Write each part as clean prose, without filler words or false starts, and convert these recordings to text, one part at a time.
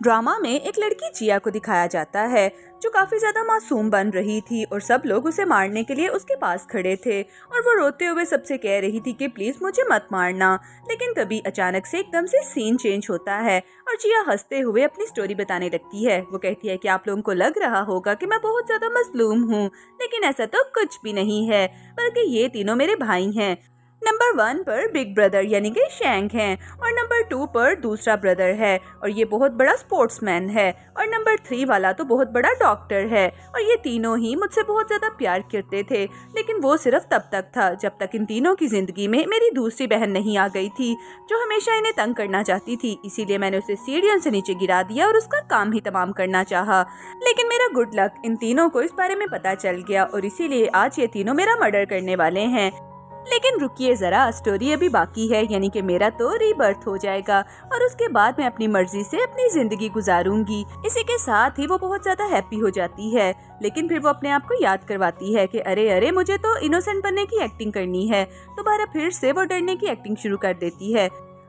Drama में एक लड़की जिया को दिखाया जाता है जो काफी ज्यादा मासूम बन रही थी और सब लोग उसे मारने के लिए उसके पास खड़े थे और वो रोते हुए सबसे कह रही थी कि प्लीज मुझे मत मारना। लेकिन तभी अचानक से एकदम से सीन चेंज होता है और जिया हंसते हुए अपनी स्टोरी बताने लगती है। वो कहती है कि आप लोगों को लग रहा होगा कि मैं बहुत ज्यादा मजलूम हूँ, लेकिन ऐसा तो कुछ भी नहीं है, बल्कि ये तीनों मेरे भाई हैं। नंबर 1 पर बिग ब्रदर यानी कि शैंक हैं और नंबर 2 पर दूसरा ब्रदर है और ये बहुत बड़ा स्पोर्ट्समैन है और नंबर 3 वाला तो बहुत बड़ा डॉक्टर है। और ये तीनों ही मुझसे बहुत ज्यादा प्यार करते थे, लेकिन वो सिर्फ तब तक था जब तक इन तीनों की जिंदगी में मेरी दूसरी बहन नहीं आ गई थी जो हमेशा इन्हें तंग करना चाहती थी। इसीलिए मैंने उसे सीढ़ियों से नीचे गिरा दिया और उसका काम ही तमाम करना चाहा। लेकिन मेरा गुड लक, इन तीनों को इस बारे में पता चल गया और इसीलिए आज ये तीनों मेरा मर्डर करने वाले हैं। लेकिन रुकिए जरा, स्टोरी अभी बाकी है, यानी कि मेरा तो रीबर्थ हो जाएगा और उसके बाद मैं अपनी मर्जी से अपनी जिंदगी गुजारूंगी। इसी के साथ ही वो बहुत ज्यादा हैप्पी हो जाती है, लेकिन फिर वो अपने आप को याद करवाती है कि अरे अरे मुझे तो इनोसेंट बनने की एक्टिंग करनी है। दोबारा फिर से वो डरने की एक्टिंग शुरू कर देती है।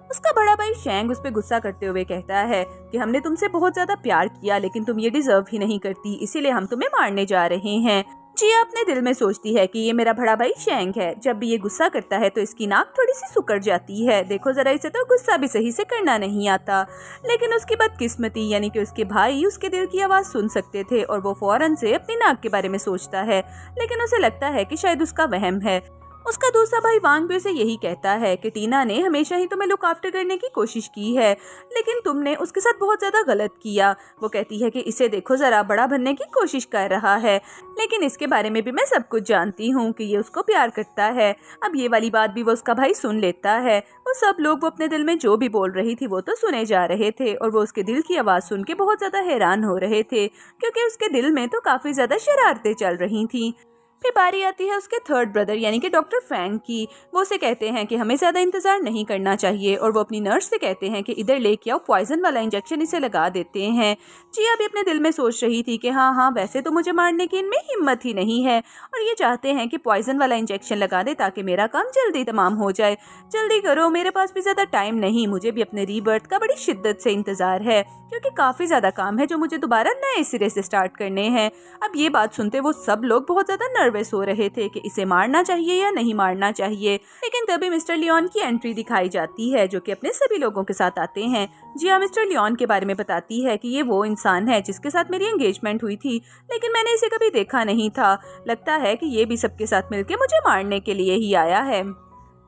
उसका बड़ा भाई शैंग उस पे गुस्सा करते हुए कहता है कि हमने तुमसे बहुत ज्यादा प्यार किया, लेकिन तुम ये डिजर्व ही नहीं करती, इसीलिए हम तुम्हें मारने जा रहे हैं। जिया अपने दिल में सोचती है कि ये मेरा बड़ा भाई शैंग है, जब भी ये गुस्सा करता है तो इसकी नाक थोड़ी सी सुकड़ जाती है। देखो जरा, इसे तो गुस्सा भी सही से करना नहीं आता। लेकिन उसकी बदकिस्मती यानी कि उसके भाई उसके दिल की आवाज सुन सकते थे और वो फौरन से अपनी नाक के बारे में सोचता है, लेकिन उसे लगता है कि शायद उसका वहम है। उसका दूसरा भाई वांग भी उसे यही कहता है कि टीना ने हमेशा ही तुम्हें लुक आफ्टर करने की कोशिश की है, लेकिन तुमने उसके साथ बहुत ज्यादा गलत किया। वो कहती है कि इसे देखो जरा, बड़ा बनने की कोशिश कर रहा है, लेकिन इसके बारे में भी मैं सब कुछ जानती हूँ कि ये उसको प्यार करता है। अब ये वाली बात भी वो उसका भाई सुन लेता है। वो सब लोग वो अपने दिल में जो भी बोल रही थी वो तो सुने जा रहे थे और वो उसके दिल की आवाज सुन के बहुत ज्यादा हैरान हो रहे थे, क्योंकि उसके दिल में तो काफी ज्यादा शरारतें चल रही थी। फिर बारी आती है उसके थर्ड ब्रदर यानी कि डॉक्टर फैंग की। वो उसे कहते हैं कि हमें ज्यादा इंतजार नहीं करना चाहिए और वो अपनी नर्स से कहते हैं कि इधर लेके आओ, पॉइजन वाला इंजेक्शन इसे लगा देते हैं। जिया भी अपने दिल में सोच रही थी कि हाँ वैसे तो मुझे मारने की इनमें हिम्मत ही नहीं है और ये चाहते हैं कि पॉइजन वाला इंजेक्शन लगा दे ताकि मेरा काम जल्दी तमाम हो जाए। जल्दी करो, मेरे पास भी ज्यादा टाइम नहीं, मुझे भी अपने रीबर्थ का बड़ी शिद्दत से इंतजार है, क्योंकि काफी ज्यादा काम है जो मुझे दोबारा नए सिरे से स्टार्ट करने हैं। अब ये बात सुनते वो सब लोग बहुत ज्यादा नर्वस हो रहे थे कि इसे मारना चाहिए या नहीं मारना चाहिए। लेकिन तभी मिस्टर लियोन की एंट्री दिखाई जाती है जो कि अपने सभी लोगों के साथ आते हैं। जिया मिस्टर लियोन के बारे में बताती है कि ये वो इंसान है जिसके साथ मेरी एंगेजमेंट हुई थी, लेकिन मैंने इसे कभी देखा नहीं था। लगता है कि ये भी सबके साथ मिलके मुझे मारने के लिए ही आया है।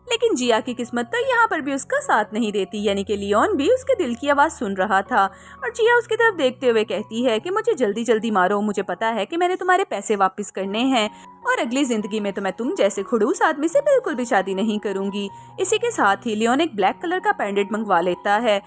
लेकिन जिया की किस्मत तो यहाँ पर भी उसका साथ नहीं देती, यानी कि लियोन भी उसके दिल की आवाज सुन रहा था और जिया उसकी तरफ देखते हुए कहती है कि मुझे जल्दी जल्दी मारो, मुझे पता है कि मैंने तुम्हारे पैसे वापस करने हैं और अगली जिंदगी में तो मैं तुम जैसे खड़ूस आदमी से बिल्कुल भी शादी नहीं करूंगी। इसी के साथ ही लियोन एक ब्लैक कलर का पेंडेंट मंगवा लेता है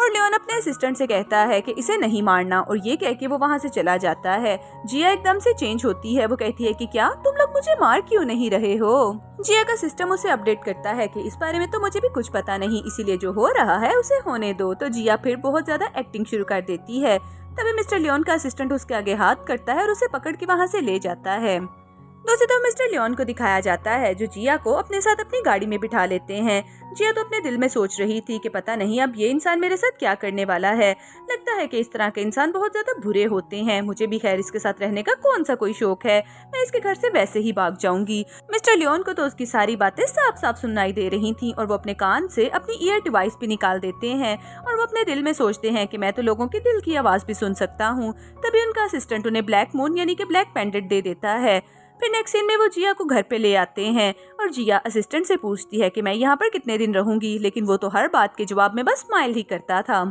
और लियोन अपने असिस्टेंट से कहता है कि इसे नहीं मारना और ये कह के वो वहाँ से चला जाता है। जिया एकदम से चेंज होती है। वो कहती है कि क्या तुम लोग मुझे मार क्यों नहीं रहे हो। जिया का सिस्टम उसे अपडेट करता है कि इस बारे में तो मुझे भी कुछ पता नहीं, इसीलिए जो हो रहा है उसे होने दो। तो जिया फिर बहुत ज्यादा एक्टिंग शुरू कर देती है। तभी मिस्टर लियोन का असिस्टेंट उसके आगे हाथ करता है और उसे पकड़ के वहाँ से ले जाता है। दूसरी तरफ मिस्टर लियोन को दिखाया जाता है जो जिया को अपने साथ अपनी गाड़ी में बिठा लेते हैं। जिया तो अपने दिल में सोच रही थी कि पता नहीं अब ये इंसान मेरे साथ क्या करने वाला है। लगता है कि इस तरह के इंसान बहुत ज्यादा बुरे होते हैं। मुझे भी खैर इसके साथ रहने का कौन सा कोई शौक है, मैं इसके घर से वैसे ही भाग जाऊंगी। मिस्टर लियोन को तो उसकी सारी बातें साफ साफ सुनाई दे रही थी और वो अपने कान से अपनी ईयर डिवाइस भी निकाल देते हैं और वो अपने दिल में सोचते हैं कि मैं तो लोगों के दिल की आवाज भी सुन सकता हूँ। तभी उनका असिस्टेंट उन्हें ब्लैक मून यानी कि ब्लैक पेंडेंट दे देता है। फिर नेक्स्ट सीन में वो जिया को घर पे ले आते हैं और जिया असिस्टेंट से पूछती है कि मैं यहाँ पर कितने दिन रहूंगी, लेकिन वो तो हर बात के जवाब में बस स्माइल ही करता था।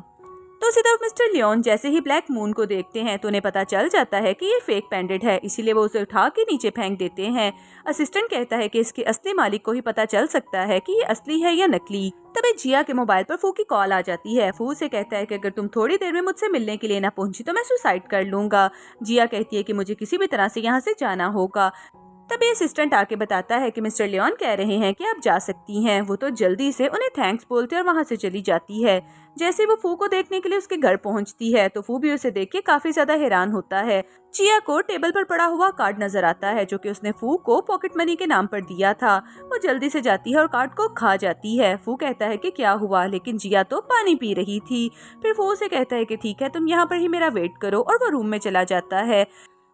दूसरी तरफ मिस्टर लियोन जैसे ही ब्लैक मून को देखते हैं तो उन्हें पता चल जाता है कि ये फेक पेंडेंट है, इसीलिए वो उसे उठा के नीचे फेंक देते हैं। असिस्टेंट कहता है कि इसके असली मालिक को ही पता चल सकता है कि ये असली है या नकली। तभी जिया के मोबाइल पर फू की कॉल आ जाती है। फू से कहता है कि अगर तुम थोड़ी देर में मुझसे मिलने के लिए ना पहुंची तो मैं सुसाइड कर लूंगा। जिया कहती है कि मुझे किसी भी तरह से यहाँ से जाना होगा। तभी असिस्टेंट आके बताता है कि मिस्टर लियोन कह रहे हैं कि आप जा सकती हैं। वो तो जल्दी से उन्हें थैंक्स बोलते और वहाँ से चली जाती है। जैसे वो फू को देखने के लिए उसके घर पहुँचती है तो फू भी उसे देख के काफी ज्यादा हैरान होता है। जिया को टेबल पर पड़ा हुआ कार्ड नजर आता है जो कि उसने फू को पॉकेट मनी के नाम पर दिया था। वो जल्दी से जाती है और कार्ड को खा जाती है। फू कहता है कि क्या हुआ, लेकिन जिया तो पानी पी रही थी। फिर फू उसे कहता है कि ठीक है, तुम यहाँ पर ही मेरा वेट करो, और वो रूम में चला जाता है।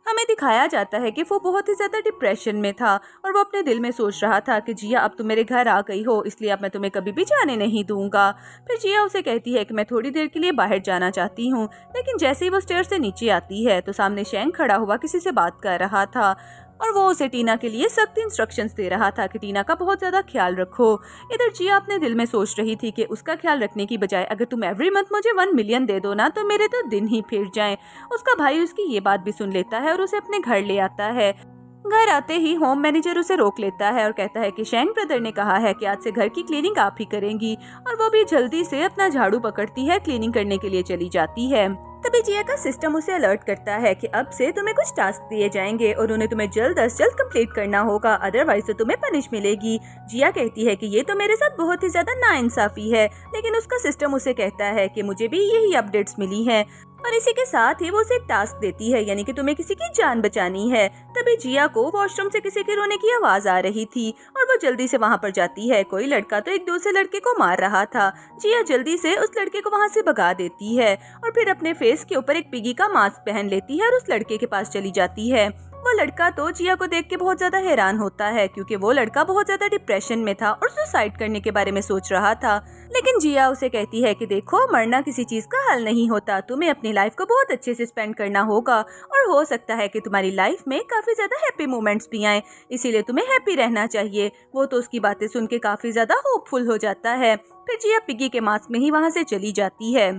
हमें दिखाया जाता है कि वो बहुत ही ज्यादा डिप्रेशन में था और वो अपने दिल में सोच रहा था कि जिया अब तुम मेरे घर आ गई हो, इसलिए अब मैं तुम्हें कभी भी जाने नहीं दूंगा। फिर जिया उसे कहती है कि मैं थोड़ी देर के लिए बाहर जाना चाहती हूँ, लेकिन जैसे ही वो स्टेयर से नीचे आती है तो सामने शेंग खड़ा हुआ किसी से बात कर रहा था और वो उसे टीना के लिए सख्त इंस्ट्रक्शंस दे रहा था कि टीना का बहुत ज्यादा ख्याल रखो। इधर जिया अपने दिल में सोच रही थी कि उसका ख्याल रखने की बजाय अगर तुम एवरी मंथ मुझे 1 मिलियन दे दो ना तो मेरे तो दिन ही फिर जाएं। उसका भाई उसकी ये बात भी सुन लेता है और उसे अपने घर ले आता है। घर आते ही होम मैनेजर उसे रोक लेता है और कहता है कि शेंग ब्रदर ने कहा है कि आज से घर की क्लीनिंग आप ही करेंगी, और वो भी जल्दी से अपना झाड़ू पकड़ती है, क्लीनिंग करने के लिए चली जाती है। तभी जिया का सिस्टम उसे अलर्ट करता है कि अब से तुम्हें कुछ टास्क दिए जाएंगे और उन्हें तुम्हें जल्द अज जल्द कंप्लीट करना होगा, अदरवाइज तो तुम्हें पनिश मिलेगी। जिया कहती है कि ये तो मेरे साथ बहुत ही ज्यादा नाइंसाफी है, लेकिन उसका सिस्टम उसे कहता है कि मुझे भी यही अपडेट्स मिली हैं, और इसी के साथ ही वो उसे एक टास्क देती है, यानी कि तुम्हें किसी की जान बचानी है। तभी जिया को वॉशरूम से किसी के रोने की आवाज आ रही थी और वो जल्दी से वहाँ पर जाती है। कोई लड़का तो एक दूसरे लड़के को मार रहा था। जिया जल्दी से उस लड़के को वहाँ से भगा देती है और फिर अपने फेस के ऊपर एक पिगी का मास्क पहन लेती है और उस लड़के के पास चली जाती है। वो लड़का तो जिया को देख के बहुत ज्यादा हैरान होता है क्योंकि वो लड़का बहुत ज्यादा डिप्रेशन में था और सुसाइड करने के बारे में सोच रहा था। लेकिन जिया उसे कहती है कि देखो, मरना किसी चीज का हल नहीं होता, तुम्हें अपनी लाइफ को बहुत अच्छे से स्पेंड करना होगा और हो सकता है कि तुम्हारी लाइफ में काफी ज्यादा हैप्पी मोमेंट्स भी आए, इसीलिए तुम्हें हैप्पी रहना चाहिए। वो तो उसकी बातें सुन के काफी ज्यादा होपफुल हो जाता है। फिर जिया पिगी के मास्क में ही वहाँ से चली जाती है।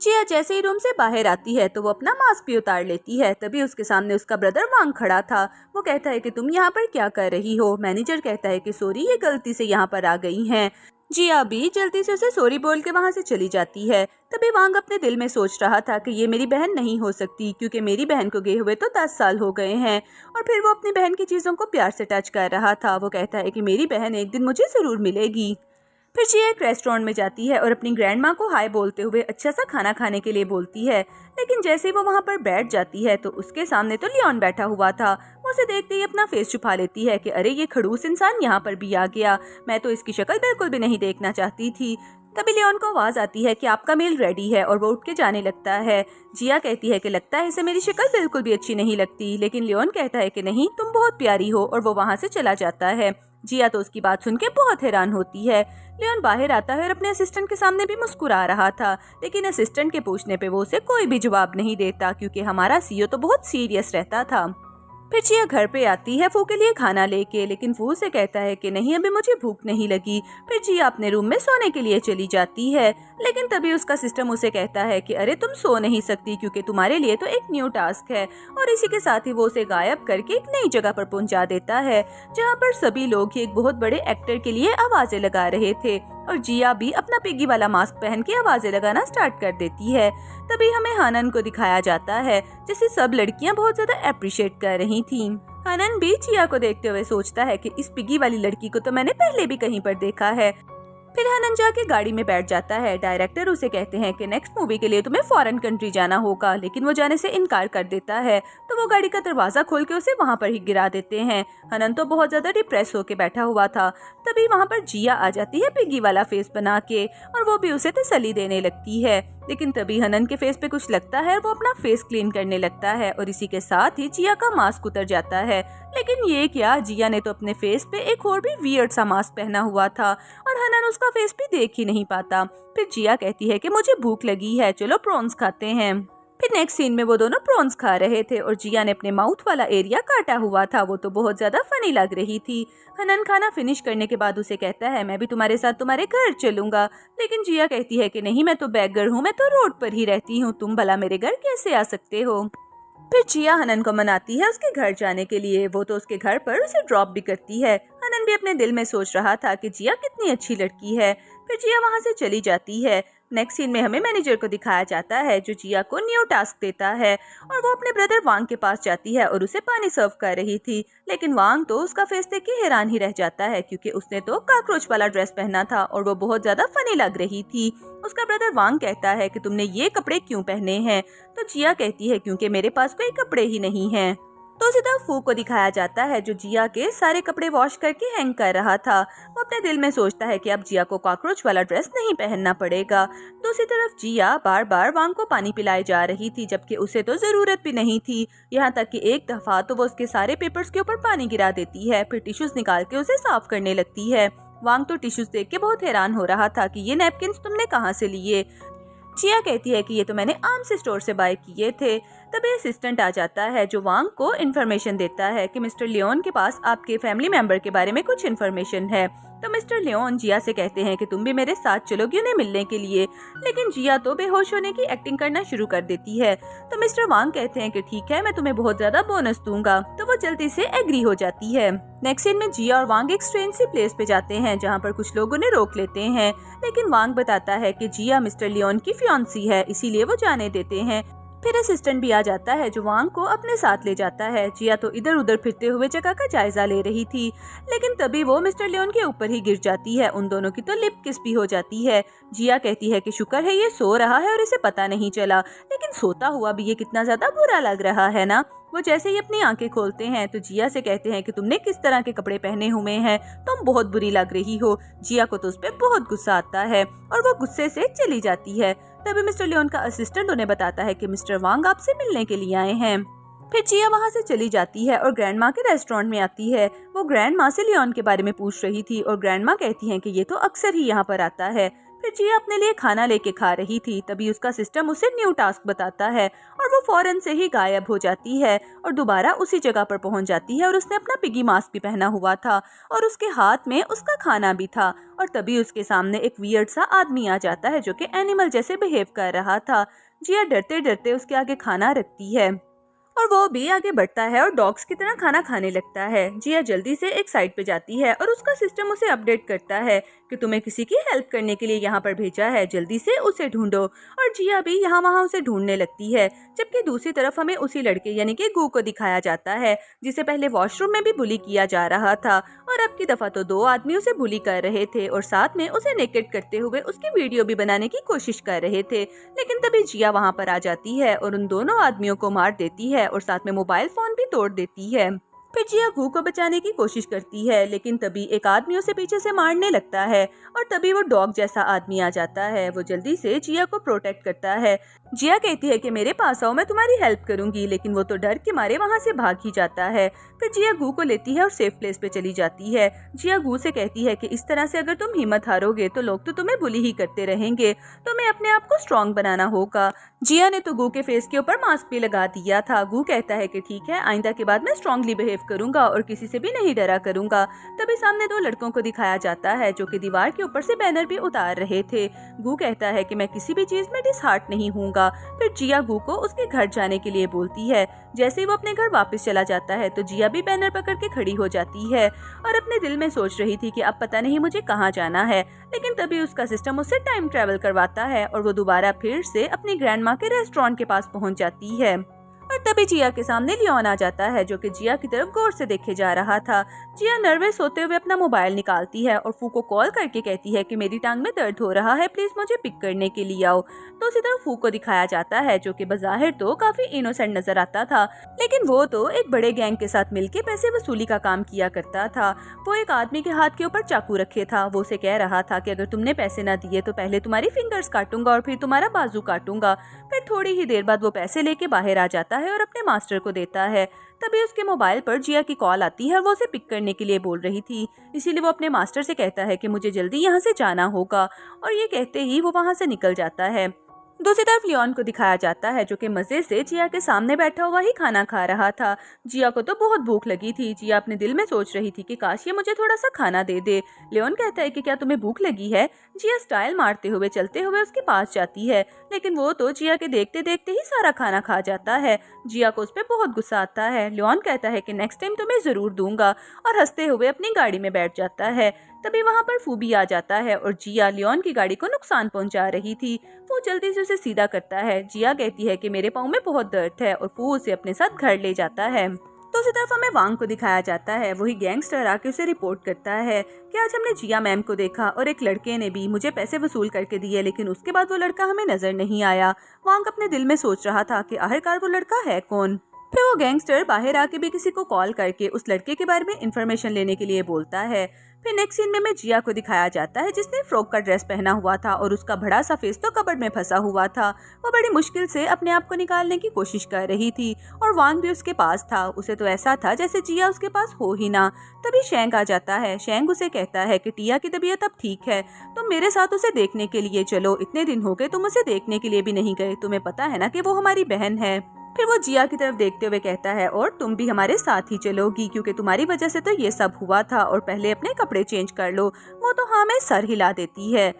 जिया जैसे ही रूम से बाहर आती है तो वो अपना मास्क भी उतार लेती है। तभी उसके सामने उसका ब्रदर वांग खड़ा था। वो कहता है कि तुम यहाँ पर क्या कर रही हो। मैनेजर कहता है कि सॉरी, ये गलती से यहाँ पर आ गई हैं। जिया भी जल्दी से उसे सॉरी बोल के वहाँ से चली जाती है। तभी वांग अपने दिल में सोच रहा था कि ये मेरी बहन नहीं हो सकती क्योंकि मेरी बहन को गए हुए तो 10 साल हो गए हैं। और फिर वो अपनी बहन की चीजों को प्यार से टच कर रहा था। वो कहता है कि मेरी बहन एक दिन मुझे जरूर मिलेगी। फिर जिया एक रेस्टोरेंट में जाती है और अपनी ग्रैंड माँ को हाय बोलते हुए अच्छा सा खाना खाने के लिए बोलती है। लेकिन जैसे ही वो वहाँ पर बैठ जाती है तो उसके सामने तो लियोन बैठा हुआ था। वो उसे देखते ही अपना फेस छुपा लेती है कि अरे, ये खड़ूस इंसान यहाँ पर भी आ गया, मैं तो इसकी शक्ल बिल्कुल भी नहीं देखना चाहती थी। तभी लियोन को आवाज आती है कि आपका मील रेडी है और वो उठ के जाने लगता है। जिया कहती है कि लगता है इसे मेरी शक्ल बिल्कुल भी अच्छी नहीं लगती, लेकिन लियोन कहता है कि नहीं, तुम बहुत प्यारी हो, और वो वहाँ से चला जाता है। जिया तो उसकी बात सुन के बहुत हैरान होती है। लियोन बाहर आता है और अपने असिस्टेंट के सामने भी मुस्कुरा रहा था, लेकिन असिस्टेंट के पूछने पे वो उसे कोई भी जवाब नहीं देता क्योंकि हमारा सीईओ तो बहुत सीरियस रहता था। फिर जिया घर पे आती है फू के लिए खाना लेके, लेकिन फू से कहता है कि नहीं, अभी मुझे भूख नहीं लगी। फिर जिया अपने रूम में सोने के लिए चली जाती है, लेकिन तभी उसका सिस्टम उसे कहता है कि अरे, तुम सो नहीं सकती क्योंकि तुम्हारे लिए तो एक न्यू टास्क है। और इसी के साथ ही वो उसे गायब करके एक नई जगह पर पहुंचा देता है जहाँ पर सभी लोग ही एक बहुत बड़े एक्टर के लिए आवाजें लगा रहे थे और जिया भी अपना पिगी वाला मास्क पहन के आवाजें लगाना स्टार्ट कर देती है। तभी हमें हानन को दिखाया जाता है जिसे सब लड़कियां बहुत ज्यादा अप्रिशिएट कर रही थीं। हानन भी जिया को देखते हुए सोचता है कि इस पिगी वाली लड़की को तो मैंने पहले भी कहीं पर देखा है। फिर हानन जाके गाड़ी में बैठ जाता है। डायरेक्टर उसे कहते हैं कि नेक्स्ट मूवी के लिए तुम्हें फॉरेन कंट्री जाना होगा, लेकिन वो जाने से इनकार कर देता है। तो वो गाड़ी का दरवाजा खोल के उसे वहाँ पर ही गिरा देते हैं। हानन तो बहुत ज्यादा डिप्रेस होके बैठा हुआ था। तभी वहाँ पर जिया आ जाती है पिगी वाला फेस बना के, और वो भी उसे तसल्ली देने लगती है। लेकिन तभी हनन के फेस पे कुछ लगता है, वो अपना फेस क्लीन करने लगता है और इसी के साथ ही जिया का मास्क उतर जाता है। लेकिन ये क्या, जिया ने तो अपने फेस पे एक और भी वियर्ड सा मास्क पहना हुआ था और हनन उसका फेस भी देख ही नहीं पाता। फिर जिया कहती है कि मुझे भूख लगी है, चलो प्रॉन्स खाते हैं। फिर नेक्स्ट सीन में वो दोनों प्रॉन्स खा रहे थे और जिया ने अपने माउथ वाला एरिया काटा हुआ था। वो तो बहुत ज्यादा फनी लग रही थी। हनन खाना फिनिश करने के बाद उसे कहता है मैं भी तुम्हारे साथ तुम्हारे घर चलूंगा, लेकिन जिया कहती है कि नहीं, मैं तो बैगर हूँ, मैं तो रोड पर ही रहती हूँ, तुम भला मेरे घर कैसे आ सकते हो। फिर जिया हनन को मनाती है उसके घर जाने के लिए। वो तो उसके घर पर उसे ड्रॉप भी करती है। हनन भी अपने दिल में सोच रहा था कि जिया कितनी अच्छी लड़की है। फिर जिया वहाँ से चली जाती है। नेक्स्ट सीन में हमें मैनेजर को दिखाया जाता है जो जिया को न्यू टास्क देता है और वो अपने ब्रदर वांग के पास जाती है और उसे पानी सर्व कर रही थी। लेकिन वांग तो उसका फेस देख के हैरान ही रह जाता है क्योंकि उसने तो कॉकरोच वाला ड्रेस पहना था और वो बहुत ज्यादा फनी लग रही थी। उसका ब्रदर वांग कहता है कि तुमने ये कपड़े क्यों पहने हैं, तो जिया कहती है क्योंकि मेरे पास कोई कपड़े ही नहीं हैं। तो उसी तरफ फू को दिखाया जाता है जो जिया के सारे कपड़े वॉश करके हैंग कर रहा था। वो अपने दिल में सोचता है कि अब जिया को कॉकरोच वाला ड्रेस नहीं पहनना पड़ेगा। दूसरी तरफ जिया बार बार वांग को पानी पिलाई जा रही थी जबकि उसे तो जरूरत भी नहीं थी। यहाँ तक कि एक दफा तो वो उसके सारे पेपर्स के ऊपर पानी गिरा देती है, फिर टिश्यूज निकाल के उसे साफ करने लगती है। वांग तो टिश्यूज देख के बहुत हैरान हो रहा था कि ये नैपकिन्स तुमने कहाँ से लिए। जिया कहती है कि ये तो मैंने आम से स्टोर से बाय किए थे। तभी असिस्टेंट आ जाता है जो वांग को इन्फॉर्मेशन देता है कि मिस्टर लियोन के पास आपके फैमिली मेंबर के बारे में कुछ इन्फॉर्मेशन है। तो मिस्टर लियोन जिया से कहते हैं कि तुम भी मेरे साथ चलोगी उन्हें मिलने के लिए, लेकिन जिया तो बेहोश होने की एक्टिंग करना शुरू कर देती है। तो मिस्टर वांग कहते हैं कि ठीक है, मैं तुम्हें बहुत ज्यादा बोनस दूंगा। तो वो जल्दी से एग्री हो जाती है। नेक्स्ट सीन में जिया और वांग एक स्ट्रेंज सी प्लेस पे जाते हैं जहाँ पर कुछ लोग उन्हें रोक लेते हैं, लेकिन वांग बताता है कि जिया मिस्टर लियोन की फियांसी है, इसीलिए वो जाने देते हैं। फिर असिस्टेंट भी आ जाता है जो वांग को अपने साथ ले जाता है। जिया तो इधर उधर फिरते हुए जगह का जायजा ले रही थी, लेकिन तभी वो मिस्टर लियोन के ऊपर ही गिर जाती है। उन दोनों की तो लिप किस भी हो जाती है। जिया कहती है कि शुक्र है ये सो रहा है और इसे पता नहीं चला, लेकिन सोता हुआ भी ये कितना ज्यादा बुरा लग रहा है ना। वो जैसे ही अपनी आंखें खोलते हैं तो जिया से कहते हैं कि तुमने किस तरह के कपड़े पहने हुए हैं, तुम बहुत बुरी लग रही हो। जिया को तो उस पर बहुत गुस्सा आता है और वो गुस्से से चली जाती है। तभी मिस्टर लियोन का असिस्टेंट उन्हें बताता है कि मिस्टर वांग आपसे मिलने के लिए आए हैं। फिर जिया वहाँ से चली जाती है और ग्रैंड माँ के रेस्टोरेंट में आती है। वो ग्रैंड माँ से लियोन के बारे में पूछ रही थी और ग्रैंड माँ कहती है कि ये तो अक्सर ही यहाँ पर आता है। फिर जिया अपने लिए खाना लेके खा रही थी, तभी उसका सिस्टम उसे न्यू टास्क बताता है और वो फौरन से ही गायब हो जाती है और दोबारा उसी जगह पर पहुंच जाती है। और उसने अपना पिगी मास्क भी पहना हुआ था और उसके हाथ में उसका खाना भी था। और तभी उसके सामने एक वियर्ड सा आदमी आ जाता है जो कि एनिमल जैसे बिहेव कर रहा था। जिया डरते डरते उसके आगे खाना रखती है और वो भी आगे बढ़ता है और डॉग्स की तरह खाना खाने लगता है। जिया जल्दी से एक साइड पे जाती है और उसका सिस्टम उसे अपडेट करता है कि तुम्हें किसी की हेल्प करने के लिए यहाँ पर भेजा है, जल्दी से उसे ढूंढो। और जिया भी यहाँ वहाँ उसे ढूंढने लगती है। जबकि दूसरी तरफ हमें उसी लड़के यानी कि गू को दिखाया जाता है जिसे पहले वॉशरूम में भी बुली किया जा रहा था और अब की दफा तो 2 आदमी उसे बुली कर रहे थे और साथ में उसे नेकेड करते हुए उसकी वीडियो भी बनाने की कोशिश कर रहे थे। लेकिन तभी जिया वहाँ पर आ जाती है और उन दोनों आदमियों को मार देती है और साथ में मोबाइल फोन भी तोड़ देती है। फिर जिया गू को बचाने की कोशिश करती है, लेकिन तभी एक आदमी उसे पीछे से मारने लगता है और तभी वो डॉग जैसा आदमी आ जाता है। वो जल्दी से जिया को प्रोटेक्ट करता है। जिया कहती है कि मेरे पास आओ, मैं तुम्हारी हेल्प करूंगी, लेकिन वो तो डर के मारे वहाँ से भाग ही जाता है। फिर जिया गू को लेती है और सेफ प्लेस पे चली जाती है। जिया गू से कहती है कि इस तरह से अगर तुम हिम्मत हारोगे तो लोग तो तुम्हें बुली ही करते रहेंगे, तुम्हें अपने आप को स्ट्रॉन्ग बनाना होगा। जिया ने तो गू के फेस के ऊपर मास्क भी लगा दिया था। गू कहता है कि ठीक है, आइंदा के बाद मैं स्ट्रांगली बिहेव करूंगा और किसी से भी नहीं डरा करूंगा। तभी सामने 2 लड़कों को दिखाया जाता है जो कि दीवार के ऊपर से बैनर भी उतार रहे थे। गू कहता है कि मैं किसी भी चीज में डिसहार्ट नहीं होऊंगा। फिर जिया गू को उसके घर जाने के लिए बोलती है। जैसे ही वो अपने घर वापस चला जाता है तो जिया भी बैनर पकड़ के खड़ी हो जाती है और अपने दिल में सोच रही थी कि अब पता नहीं मुझे कहाँ जाना है। लेकिन तभी उसका सिस्टम उससे टाइम ट्रेवल करवाता है और वो दोबारा फिर से अपनी ग्रैंड माँ के रेस्टोरेंट के पास पहुँच जाती है। और तभी जिया के सामने लियोन आ जाता है जो कि जिया की तरफ गौर से देखे जा रहा था। जिया नर्वस होते हुए अपना मोबाइल निकालती है और फू को कॉल करके कहती है कि मेरी टांग में दर्द हो रहा है, प्लीज मुझे पिक करने के लिए आओ। तो उसी तरह फू को दिखाया जाता है जो कि बज़ाहिर तो काफी इनोसेंट नजर आता था, लेकिन वो तो एक बड़े गैंग के साथ मिलके पैसे वसूली का काम किया करता था। वो एक आदमी के हाथ के ऊपर चाकू रखे था। वो उसे कह रहा था कि अगर तुमने पैसे न दिए तो पहले तुम्हारी फिंगर्स काटूंगा और फिर तुम्हारा बाजू काटूंगा। फिर थोड़ी ही देर बाद वो पैसे लेके बाहर आ जाता है और अपने मास्टर को देता है। तभी उसके मोबाइल पर जिया की कॉल आती है और वो उसे पिक करने के लिए बोल रही थी, इसीलिए वो अपने मास्टर से कहता है कि मुझे जल्दी यहाँ से जाना होगा और ये कहते ही वो वहाँ से निकल जाता है। दूसरी तरफ लियोन को दिखाया जाता है जो कि मजे से जिया के सामने बैठा हुआ ही खाना खा रहा था। जिया को तो बहुत भूख लगी थी। जिया अपने दिल में सोच रही थी कि काश ये मुझे थोड़ा सा खाना दे दे। लियोन कहता है कि क्या तुम्हें भूख लगी है। जिया स्टाइल मारते हुए चलते हुए उसके पास जाती है, लेकिन वो तो जिया के देखते देखते ही सारा खाना खा जाता है। जिया को उस पर बहुत गुस्सा आता है। लियोन कहता है कि नेक्स्ट टाइम तुम्हें जरूर दूंगा और हंसते हुए अपनी गाड़ी में बैठ जाता है। तभी वहाँ पर फू भी आ जाता है और जिया लियोन की गाड़ी को नुकसान पहुंचा रही थी। फू जल्दी से उसे सीधा करता है। जिया कहती है कि मेरे पाँव में बहुत दर्द है और फू उसे अपने साथ घर ले जाता है। तो उसी तरफ हमें वांग को दिखाया जाता है। वही गैंगस्टर आके उसे रिपोर्ट करता है कि आज हमने जिया मैम को देखा और एक लड़के ने भी मुझे पैसे वसूल करके दिए, लेकिन उसके बाद वो लड़का हमें नजर नहीं आया। वांग अपने दिल में सोच रहा था कि आखिरकार वो लड़का है कौन। फिर वो गैंगस्टर बाहर आके भी किसी को कॉल करके उस लड़के के बारे में इंफॉर्मेशन लेने के लिए बोलता है। फिर नेक्स्ट सीन में हमें जिया को दिखाया जाता है जिसने फ्रॉक का ड्रेस पहना हुआ था और उसका बड़ा सा फेस तो कबर्ड में फंसा हुआ था। वो बड़ी मुश्किल से अपने आप को निकालने की कोशिश कर रही थी और वांग भी उसके पास था। उसे तो ऐसा था जैसे जिया उसके पास हो ही ना। तभी शेंग आ जाता है। शेंग उसे कहता है कि टिया की तबीयत अब ठीक है, तुम मेरे साथ उसे देखने के लिए चलो। इतने दिन हो गए तुम उसे देखने के लिए भी नहीं गए, तुम्हें पता है ना कि वो हमारी बहन है। फिर वो जिया की तरफ देखते हुए कहता है और तुम भी हमारे साथ ही चलोगी क्योंकि तुम्हारी वजह से तो ये सब हुआ था, और पहले अपने कपड़े चेंज कर लो। वो तो हाँ में सर हिला देती है।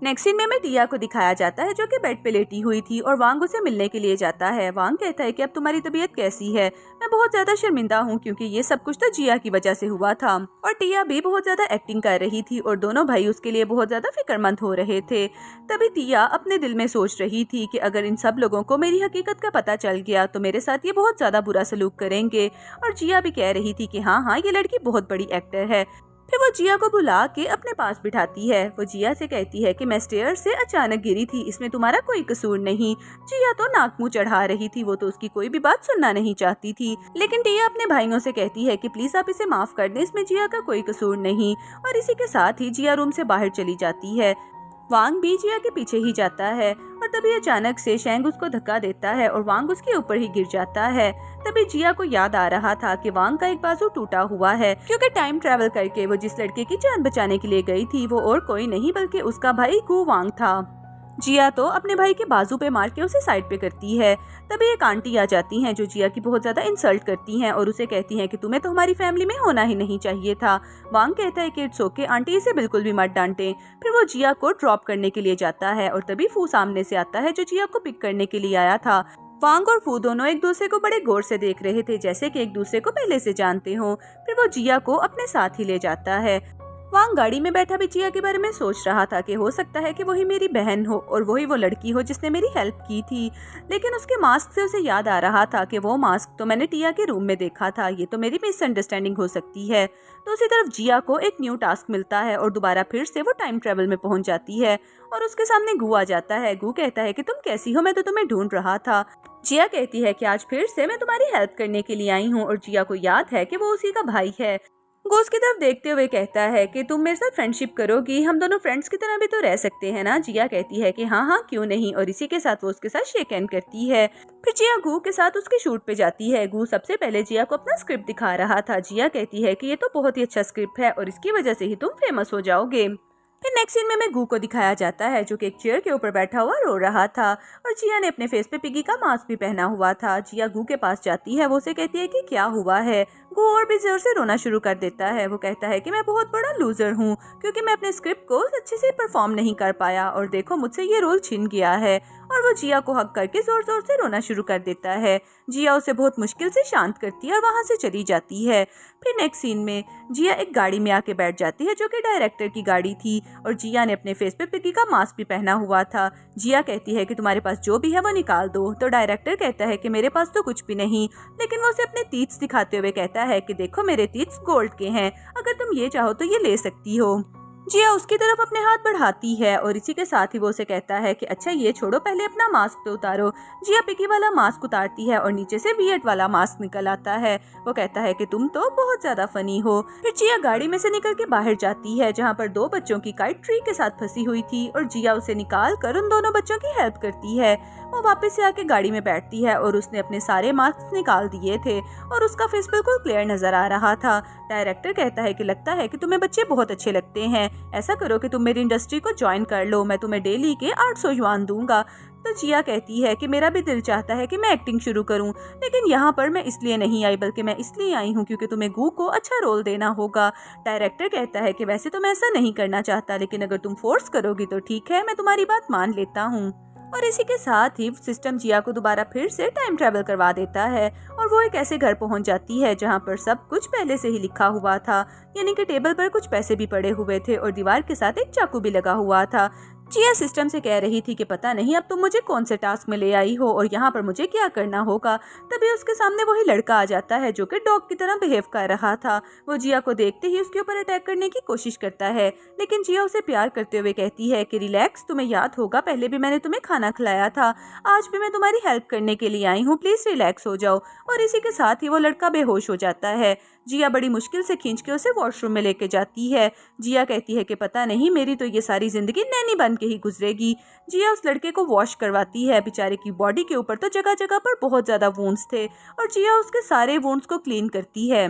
नेक्स्ट सीन में हमें टिया को दिखाया जाता है जो कि बेड पे लेटी हुई थी और वांग उसे मिलने के लिए जाता है। वांग कहता है कि अब तुम्हारी तबीयत कैसी है? मैं बहुत ज्यादा शर्मिंदा हूँ क्योंकि ये सब कुछ तो जिया की वजह से हुआ था। और टिया भी बहुत ज्यादा एक्टिंग कर रही थी और दोनों भाई उसके लिए बहुत ज्यादा फिक्रमंद हो रहे थे। तभी टिया अपने दिल में सोच रही थी कि अगर इन सब लोगों को मेरी हकीकत का पता चल गया तो मेरे साथ ये बहुत ज्यादा बुरा सलूक करेंगे। और जिया भी कह रही थी कि हाँ ये लड़की बहुत बड़ी एक्टर है। फिर वो जिया को बुला के अपने पास बिठाती है। वो जिया से कहती है कि मैं स्टेयर से अचानक गिरी थी, इसमें तुम्हारा कोई कसूर नहीं। जिया तो नाक मुंह चढ़ा रही थी, वो तो उसकी कोई भी बात सुनना नहीं चाहती थी। लेकिन टिया अपने भाइयों से कहती है कि प्लीज आप इसे माफ कर दें, इसमें जिया का कोई कसूर नहीं। और इसी के साथ ही जिया रूम से बाहर चली जाती है। वांग भी जिया के पीछे ही जाता है और तभी अचानक से शेंग उसको धक्का देता है और वांग उसके ऊपर ही गिर जाता है। तभी जिया को याद आ रहा था कि वांग का एक बाजू टूटा हुआ है क्योंकि टाइम ट्रैवल करके वो जिस लड़के की जान बचाने के लिए गई थी वो और कोई नहीं बल्कि उसका भाई गु वांग था। जिया तो अपने भाई के बाजू पे मार के उसे साइड पे करती है। तभी एक आंटी आ जाती हैं जो जिया की बहुत ज्यादा इंसल्ट करती हैं और उसे कहती हैं कि तुम्हें तो हमारी फैमिली में होना ही नहीं चाहिए था। वांग कहता है कि इट्स ओके आंटी, इसे बिल्कुल भी मत डांटे। फिर वो जिया को ड्रॉप करने के लिए जाता है और तभी फू सामने से आता है जो जिया को पिक करने के लिए आया था। वांग और फू दोनों एक दूसरे को बड़े गौर से देख रहे थे जैसे कि एक दूसरे को पहले से जानते हो। फिर वो जिया को अपने साथ ही ले जाता है। वांग गाड़ी में बैठा भी जिया के बारे में सोच रहा था कि हो सकता है कि वही मेरी बहन हो और वही वो लड़की हो जिसने मेरी हेल्प की थी। लेकिन उसके मास्क से उसे याद आ रहा था कि वो मास्क तो मैंने टिया के रूम में देखा था, ये तो मेरी मिसअंडरस्टैंडिंग हो सकती है। तो उसी तरफ जिया को एक न्यू टास्क मिलता है और दोबारा फिर से वो टाइम ट्रेवल में पहुंच जाती है और उसके सामने गु आ जाता है। गु कहता है कि तुम कैसी हो, मैं तो तुम्हें ढूंढ रहा था। जिया कहती है कि आज फिर से मैं तुम्हारी हेल्प करने के लिए आई हूँ और जिया को याद है कि वो उसी का भाई है। वो उसकी तरफ देखते हुए कहता है कि तुम मेरे साथ फ्रेंडशिप करोगी, हम दोनों फ्रेंड्स की तरह भी तो रह सकते हैं ना। जिया कहती है कि हाँ हाँ क्यों नहीं, और इसी के साथ वो उसके साथ शेक हैंड करती है। फिर जिया गु के साथ उसके शूट पे जाती है। गु सबसे पहले जिया को अपना स्क्रिप्ट दिखा रहा था। जिया कहती है कि ये तो बहुत ही अच्छा स्क्रिप्ट है और इसकी वजह से ही तुम फेमस हो जाओगे। फिर नेक्स्ट सीन में गु को दिखाया जाता है जो कि एक चेयर के ऊपर बैठा हुआ रो रहा था और जिया ने अपने फेस पे पिगी का मास्क भी पहना हुआ था। जिया गु के पास जाती है, वो उसे कहती है कि क्या हुआ है। गु और भी जोर से रोना शुरू कर देता है। वो कहता है कि मैं बहुत बड़ा लूजर हूँ क्योंकि मैं अपने स्क्रिप्ट को अच्छे से परफॉर्म नहीं कर पाया और देखो मुझसे ये रोल छिन गया है। और वो जिया को हक करके जोर जोर से रोना शुरू कर देता है। जिया उसे बहुत मुश्किल से शांत करती है और वहाँ से चली जाती है। फिर नेक्स्ट सीन में जिया एक गाड़ी में आके बैठ जाती है जो कि डायरेक्टर की गाड़ी थी और जिया ने अपने फेस पे पिगी का मास्क भी पहना हुआ था। जिया कहती है कि तुम्हारे पास जो भी है वो निकाल दो। तो डायरेक्टर कहता है कि मेरे पास तो कुछ भी नहीं, लेकिन वो उसे अपने टीथ दिखाते हुए कहता है कि देखो मेरे टीथ गोल्ड के हैं, अगर तुम ये चाहो तो ये ले सकती हो। जिया उसकी तरफ अपने हाथ बढ़ाती है और इसी के साथ ही वो उसे कहता है कि अच्छा ये छोड़ो, पहले अपना मास्क तो उतारो। जिया पिगी वाला मास्क उतारती है और नीचे से वियर्ड वाला मास्क निकल आता है। वो कहता है कि तुम तो बहुत ज्यादा फनी हो। फिर जिया गाड़ी में से निकल के बाहर जाती है जहाँ पर दो बच्चों की काइट ट्री के साथ फंसी हुई थी और जिया उसे निकाल कर उन दोनों बच्चों की हेल्प करती है। वो वापस से आके गाड़ी में बैठती है और उसने अपने सारे मास्क निकाल दिए थे और उसका फेस बिल्कुल क्लियर नजर आ रहा था। डायरेक्टर कहता है कि लगता है कि तुम्हें बच्चे बहुत अच्छे लगते हैं, ऐसा करो कि तुम मेरी इंडस्ट्री को ज्वाइन कर लो, मैं तुम्हें डेली के 800 युआन दूंगा। तो जिया कहती है कि मेरा भी दिल चाहता है कि मैं एक्टिंग शुरू करूं, लेकिन यहाँ पर मैं इसलिए नहीं आई बल्कि मैं इसलिए आई हूँ क्योंकि तुम्हें गु को अच्छा रोल देना होगा। डायरेक्टर कहता है कि वैसे तो मैं ऐसा नहीं करना चाहता, लेकिन अगर तुम फोर्स करोगी तो ठीक है, मैं तुम्हारी बात मान लेता हूँ। और इसी के साथ ही सिस्टम जिया को दोबारा फिर से टाइम ट्रेवल करवा देता है और वो एक ऐसे घर पहुंच जाती है जहां पर सब कुछ पहले से ही लिखा हुआ था, यानी कि टेबल पर कुछ पैसे भी पड़े हुए थे और दीवार के साथ एक चाकू भी लगा हुआ था। जिया सिस्टम से कह रही थी कि पता नहीं अब तुम मुझे कौन से टास्क में ले आई हो और यहाँ पर मुझे क्या करना होगा। तभी उसके सामने वही लड़का आ जाता है जो कि डॉग की तरह बिहेव कर रहा था। वो जिया को देखते ही उसके ऊपर अटैक करने की कोशिश करता है, लेकिन जिया उसे प्यार करते हुए कहती है कि रिलैक्स, तुम्हें याद होगा पहले भी मैंने तुम्हें खाना खिलाया था, आज भी मैं तुम्हारी हेल्प करने के लिए आई हूँ, प्लीज रिलैक्स हो जाओ। और इसी के साथ ही वो लड़का बेहोश हो जाता है। जिया बड़ी मुश्किल से खींच के उसे वॉशरूम में लेके जाती है। जिया कहती है कि पता नहीं मेरी तो ये सारी जिंदगी नैनी बन के ही गुजरेगी। जिया उस लड़के को वॉश करवाती है। बेचारे की बॉडी के ऊपर तो जगह जगह पर बहुत ज्यादा वुंड्स थे और जिया उसके सारे वुंड्स को क्लीन करती है।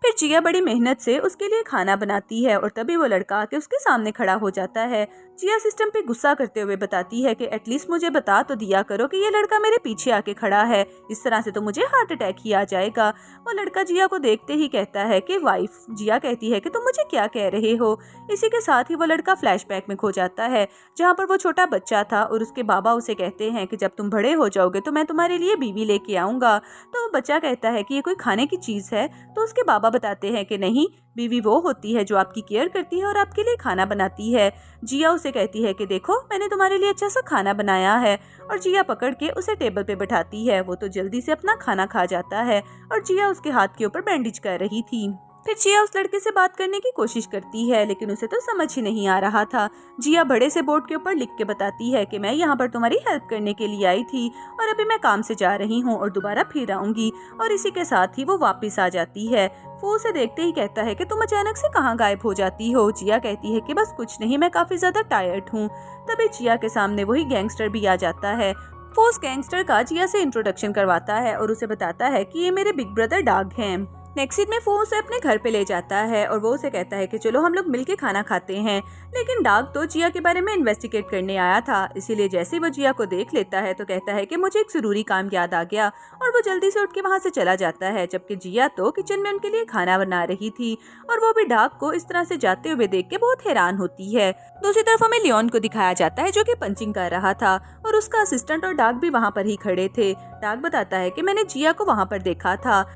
फिर जिया बड़ी मेहनत से उसके लिए खाना बनाती है और तभी वो लड़का आके उसके सामने खड़ा हो जाता है। जिया सिस्टम पे गुस्सा करते हुए बताती है कि एटलीस्ट मुझे बता तो दिया करो कि ये लड़का मेरे पीछे आके खड़ा है, इस तरह से तो मुझे हार्ट अटैक ही आ जाएगा। वो लड़का जिया को देखते ही कहता है कि वाइफ। जिया कहती है कि तुम मुझे क्या कह रहे हो। इसी के साथ ही वो लड़का फ्लैशबैक में खो जाता है जहाँ पर वो छोटा बच्चा था और उसके बाबा उसे कहते हैं कि जब तुम बड़े हो जाओगे तो मैं तुम्हारे लिए बीवी लेके आऊंगा। तो वो बच्चा कहता है कि ये कोई खाने की चीज है, तो उसके बाबा बताते हैं कि नहीं, बीवी वो होती है जो आपकी केयर करती है और आपके लिए खाना बनाती है। जिया उसे कहती है कि देखो मैंने तुम्हारे लिए अच्छा सा खाना बनाया है और जिया पकड़ के उसे टेबल पे बैठाती है। वो तो जल्दी से अपना खाना खा जाता है और जिया उसके हाथ के ऊपर बैंडेज कर रही थी। फिर जिया उस लड़के से बात करने की कोशिश करती है लेकिन उसे तो समझ ही नहीं आ रहा था। जिया बड़े से बोर्ड के ऊपर लिख के बताती है कि मैं यहाँ पर तुम्हारी हेल्प करने के लिए आई थी और अभी मैं काम से जा रही हूँ और दोबारा फिर आऊंगी। और इसी के साथ ही वो वापस आ जाती है। वो उसे देखते ही कहता है कि तुम अचानक से कहाँ गायब हो जाती हो। जिया कहती है कि बस कुछ नहीं, मैं काफी ज्यादा टायर्ड हूँ। तभी जिया के सामने वही गैंगस्टर भी आ जाता है। वो उस गैंगस्टर का जिया से इंट्रोडक्शन करवाता है और उसे बताता है कि ये मेरे बिग ब्रदर डॉग हैं। नेक्स्ट सीन में वो उसे अपने घर पे ले जाता है और वो उसे कहता है कि चलो हम लोग मिलके खाना खाते हैं। लेकिन डॉग तो जिया के बारे में इन्वेस्टिगेट करने आया था, इसीलिए जैसे ही वो जिया को देख लेता है तो कहता है कि मुझे एक जरूरी काम याद आ गया और वो जल्दी से उठ के वहाँ से चला जाता है। जबकि जिया तो किचन में उनके लिए खाना बना रही थी और वो भी डॉग को इस तरह से जाते हुए देख के बहुत हैरान होती है। दूसरी तरफ हमें लियोन को दिखाया जाता है जो कि पंचिंग कर रहा था और उसका असिस्टेंट और डॉग भी वहाँ पर ही खड़े थे। डॉग बताता है कि मैंने जिया को वहाँ पर देखा था।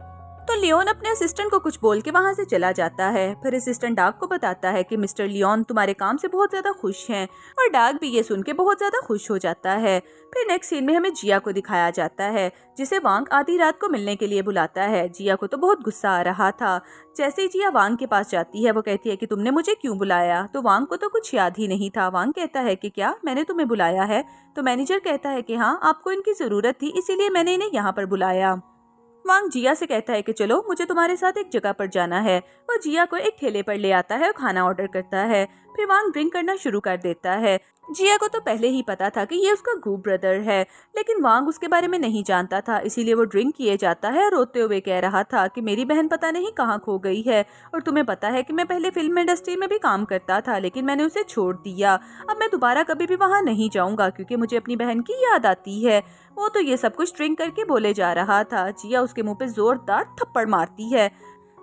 तो लियोन अपने असिस्टेंट को कुछ बोल के वहाँ से चला जाता है। फिर असिस्टेंट डॉग को बताता है कि मिस्टर लियोन तुम्हारे काम से बहुत ज्यादा खुश हैं और डॉग भी ये सुन के बहुत ज्यादा खुश हो जाता है। फिर नेक्स्ट सीन में हमें जिया को दिखाया जाता है जिसे वांग आधी रात को मिलने के लिए बुलाता है। जिया को तो बहुत गुस्सा आ रहा था। जैसे ही जिया वांग के पास जाती है वो कहती है कि तुमने मुझे क्यों बुलाया। तो वांग को तो कुछ याद ही नहीं था। वांग कहता है कि क्या मैंने तुम्हें बुलाया है। तो मैनेजर कहता है कि हाँ, आपको इनकी जरूरत थी इसीलिए मैंने इन्हें यहाँ पर बुलाया। वांग जिया से कहता है कि चलो मुझे तुम्हारे साथ एक जगह पर जाना है। वो जिया को एक ठेले पर ले आता है और खाना ऑर्डर करता है। फिर वांग ड्रिंक करना शुरू कर देता है। जिया को तो पहले ही पता था कि ये उसका गू ब्रदर है, लेकिन वांग उसके बारे में नहीं जानता था, इसीलिए वो ड्रिंक किए जाता है और रोते हुए कह रहा था कि मेरी बहन पता नहीं कहाँ खो गई है और तुम्हें पता है कि मैं पहले फिल्म इंडस्ट्री में भी काम करता था लेकिन मैंने उसे छोड़ दिया। अब मैं दोबारा कभी भी वहाँ नहीं जाऊँगा क्योंकि मुझे अपनी बहन की याद आती है। वो तो ये सब कुछ ड्रिंक करके बोले जा रहा था। जिया उसके मुंह पे जोरदार थप्पड़ मारती है।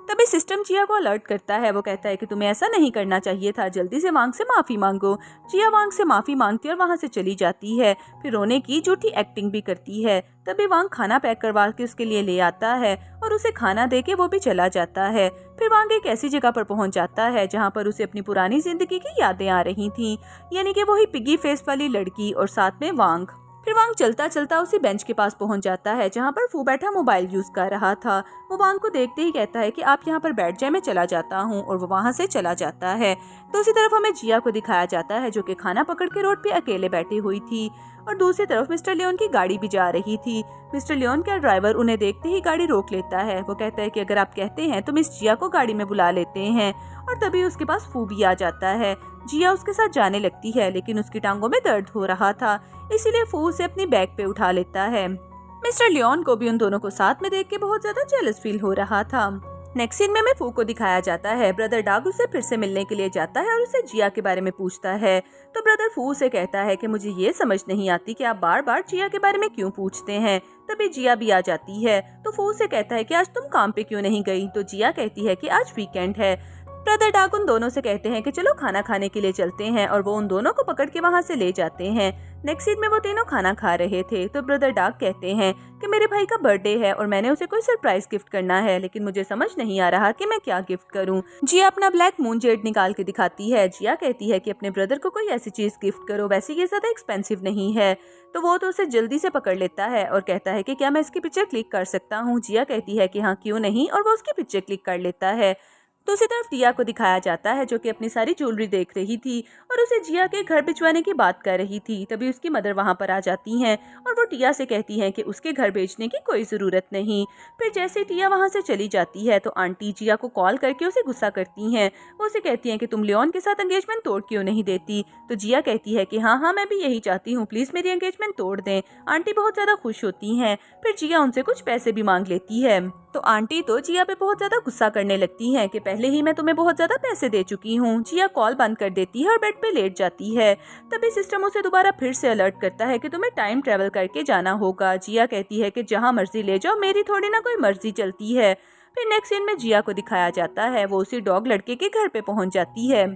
तभी सिस्टम जिया को अलर्ट करता है। वो कहता है कि तुम्हें ऐसा नहीं करना चाहिए था, जल्दी से वांग से माफी मांगो। जिया वांग से माफी मांगती है और वहाँ से चली जाती है। फिर रोने की झूठी एक्टिंग भी करती है। तभी वांग खाना पैक करवा के उसके लिए ले आता है और उसे खाना दे के वो भी चला जाता है। फिर वांग एक ऐसी जगह पर पहुंच जाता है जहाँ पर उसे अपनी पुरानी जिंदगी की यादें आ रही थी, यानी कि वही पिगी फेस वाली लड़की और साथ में वांग। फिर वांग चलता चलता उसी बेंच के पास पहुंच जाता है जहां पर फू बैठा मोबाइल यूज कर रहा था। वो वांग को देखते ही कहता है कि आप यहां पर बैठ जाए, मैं चला जाता हूं, और वो वहां से चला जाता है। दूसरी तरफ हमें जिया को दिखाया जाता है जो कि खाना पकड़ के रोड पे अकेले बैठी हुई थी और दूसरी तरफ मिस्टर लियोन की गाड़ी भी जा रही थी। मिस्टर लियोन का ड्राइवर उन्हें देखते ही गाड़ी रोक लेता है। वो कहता है कि अगर आप कहते हैं तो मिस जिया को गाड़ी में बुला लेते हैं, और तभी उसके पास फू भी आ जाता है। जिया उसके साथ जाने लगती है लेकिन उसकी टांगों में दर्द हो रहा था, इसीलिए फू उसे अपनी बैग पे उठा लेता है। मिस्टर लियोन को भी उन दोनों को साथ में देख के बहुत ज्यादा जेलस फील हो रहा था। नेक्स्ट सीन में हमें फू को दिखाया जाता है। ब्रदर डॉग उसे फिर से मिलने के लिए जाता है और उसे जिया के बारे में पूछता है। तो ब्रदर फू से कहता है कि मुझे ये समझ नहीं आती कि आप बार बार जिया के बारे में क्यों पूछते हैं। तभी जिया भी आ जाती है। तो फू से कहता है कि आज तुम काम पे क्यों नहीं गई। तो जिया कहती है कि आज वीकेंड है। ब्रदर डॉग उन दोनों से कहते हैं कि चलो खाना खाने के लिए चलते हैं और वो उन दोनों को पकड़ के वहाँ से ले जाते हैं। नेक्स्ट सीन में वो तीनों खाना खा रहे थे तो ब्रदर डार्क कहते हैं कि मेरे भाई का बर्थडे है और मैंने उसे कोई सरप्राइज गिफ्ट करना है, लेकिन मुझे समझ नहीं आ रहा कि मैं क्या गिफ्ट करूं। जिया अपना ब्लैक मून जेड निकाल के दिखाती है। जिया कहती है कि अपने ब्रदर को कोई ऐसी चीज गिफ्ट करो, वैसे ये ज्यादा एक्सपेंसिव नहीं है। तो वो तो उसे जल्दी से पकड़ लेता है और कहता है कि क्या मैं इसकी पिक्चर क्लिक कर सकता हूँ। जिया कहती है कि हाँ क्यों नहीं, और वो उसकी पिक्चर क्लिक कर लेता है। दूसरी तरफ टिया को दिखाया जाता है जो कि अपनी सारी ज्वेलरी देख रही थी और उसे जिया के घर भिजवाने की बात कर रही थी। तभी उसकी मदर वहां पर आ जाती हैं और वो टिया से कहती हैं कि उसके घर भेजने की कोई ज़रूरत नहीं। फिर जैसे टिया वहां से चली जाती है तो आंटी जिया को कॉल करके उसे गुस्सा करती हैं। वो उसे कहती हैं कि तुम लियोन के साथ एंगेजमेंट तोड़ क्यों नहीं देती। तो जिया कहती है कि हाँ मैं भी यही चाहती हूँ, प्लीज़ मेरी एंगेजमेंट तोड़ दें। आंटी बहुत ज़्यादा खुश होती हैं। फिर जिया उनसे कुछ पैसे भी मांग लेती है। तो आंटी तो जिया पे बहुत ज्यादा गुस्सा करने लगती हैं कि पहले ही मैं तुम्हें बहुत ज्यादा पैसे दे चुकी हूँ। जिया कॉल बंद कर देती है और बेड पे लेट जाती है। तभी सिस्टम उसे दोबारा फिर से अलर्ट करता है कि तुम्हें टाइम ट्रेवल करके जाना होगा। जिया कहती है कि जहाँ मर्जी ले जाओ, मेरी थोड़ी ना कोई मर्जी चलती है। फिर नेक्स्ट सीन में जिया को दिखाया जाता है, वो उसी डॉग लड़के के घर पे पहुँच जाती है।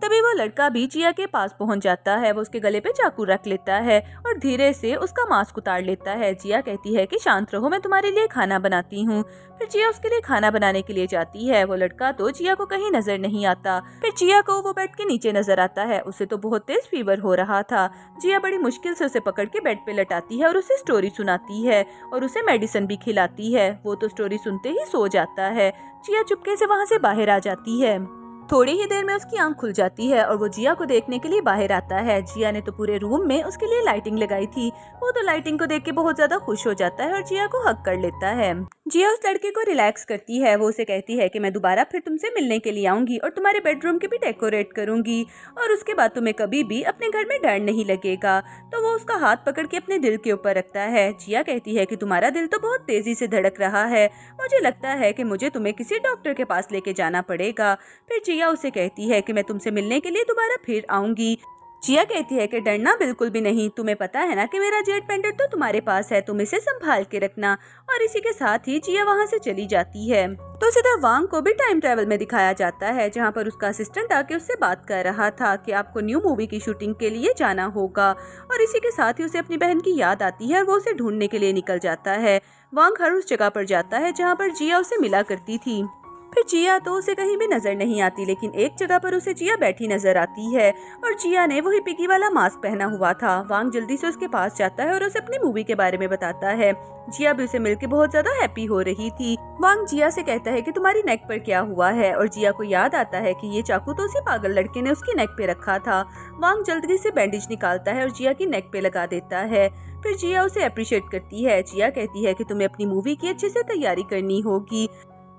तभी वो लड़का भी जिया के पास पहुंच जाता है। वो उसके गले पे चाकू रख लेता है और धीरे से उसका मास्क उतार लेता है। जिया कहती है कि शांत रहो, मैं तुम्हारे लिए खाना बनाती हूँ। फिर जिया उसके लिए खाना बनाने के लिए जाती है। वो लड़का तो जिया को कहीं नजर नहीं आता। फिर जिया को वो बेड के नीचे नजर आता है। उसे तो बहुत तेज फीवर हो रहा था। जिया बड़ी मुश्किल से उसे पकड़ के बेड पे लटाती है और उसे स्टोरी सुनाती है और उसे मेडिसिन भी खिलाती है। वो तो स्टोरी सुनते ही सो जाता है। जिया चुपके से वहाँ से बाहर आ जाती है। थोड़ी ही देर में उसकी आंख खुल जाती है और वो जिया को देखने के लिए बाहर आता है। जिया ने तो पूरे रूम में उसके लिए लाइटिंग लगाई थी। वो तो लाइटिंग को देख के बहुत ज्यादा खुश हो जाता है और जिया को हक कर लेता है। जिया उस लड़के को रिलैक्स करती है। वो उसे कहती है कि मैं दोबारा फिर तुमसे मिलने के लिए आऊंगी और तुम्हारे बेडरूम के भी डेकोरेट करूंगी और उसके बाद तुम्हें कभी भी अपने घर में डर नहीं लगेगा। तो वो उसका हाथ पकड़ के अपने दिल के ऊपर रखता है। जिया कहती है कि तुम्हारा दिल तो बहुत तेजी से धड़क रहा है, मुझे लगता है कि मुझे तुम्हें किसी डॉक्टर के पास लेके जाना पड़ेगा। फिर जिया उसे कहती है कि मैं तुमसे मिलने के लिए दोबारा फिर आऊंगी। जिया कहती है कि डरना बिल्कुल भी नहीं, तुम्हें पता है ना कि मेरा जेट पेंडेंट तो तुम्हारे पास है, तुम इसे संभाल के रखना। और इसी के साथ ही जिया वहाँ से चली जाती है। तो सीधा वांग को भी टाइम ट्रेवल में दिखाया जाता है जहाँ पर उसका असिस्टेंट आके उससे बात कर रहा था कि आपको न्यू मूवी की शूटिंग के लिए जाना होगा। और इसी के साथ ही उसे अपनी बहन की याद आती है और वो उसे ढूंढने के लिए निकल जाता है। वांग हर उस जगह पर जाता है जहाँ पर जिया उसे मिला करती थी। फिर जिया तो उसे कहीं भी नजर नहीं आती, लेकिन एक जगह पर उसे जिया बैठी नजर आती है और जिया ने वही पिगी वाला मास्क पहना हुआ था। वांग जल्दी से उसके पास जाता है और उसे अपनी मूवी के बारे में बताता है। जिया भी उसे मिलकर बहुत ज्यादा हैप्पी हो रही थी। वांग जिया से कहता है कि तुम्हारी नेक पर क्या हुआ है और जिया को याद आता है कि ये चाकू तो उसी पागल लड़के ने उसकी नेक पे रखा था। वांग जल्दी से बैंडेज निकालता है और जिया की नेक पे लगा देता है। फिर जिया उसे अप्रिशिएट करती है। जिया कहती है कि तुम्हें अपनी मूवी की अच्छे से तैयारी करनी होगी।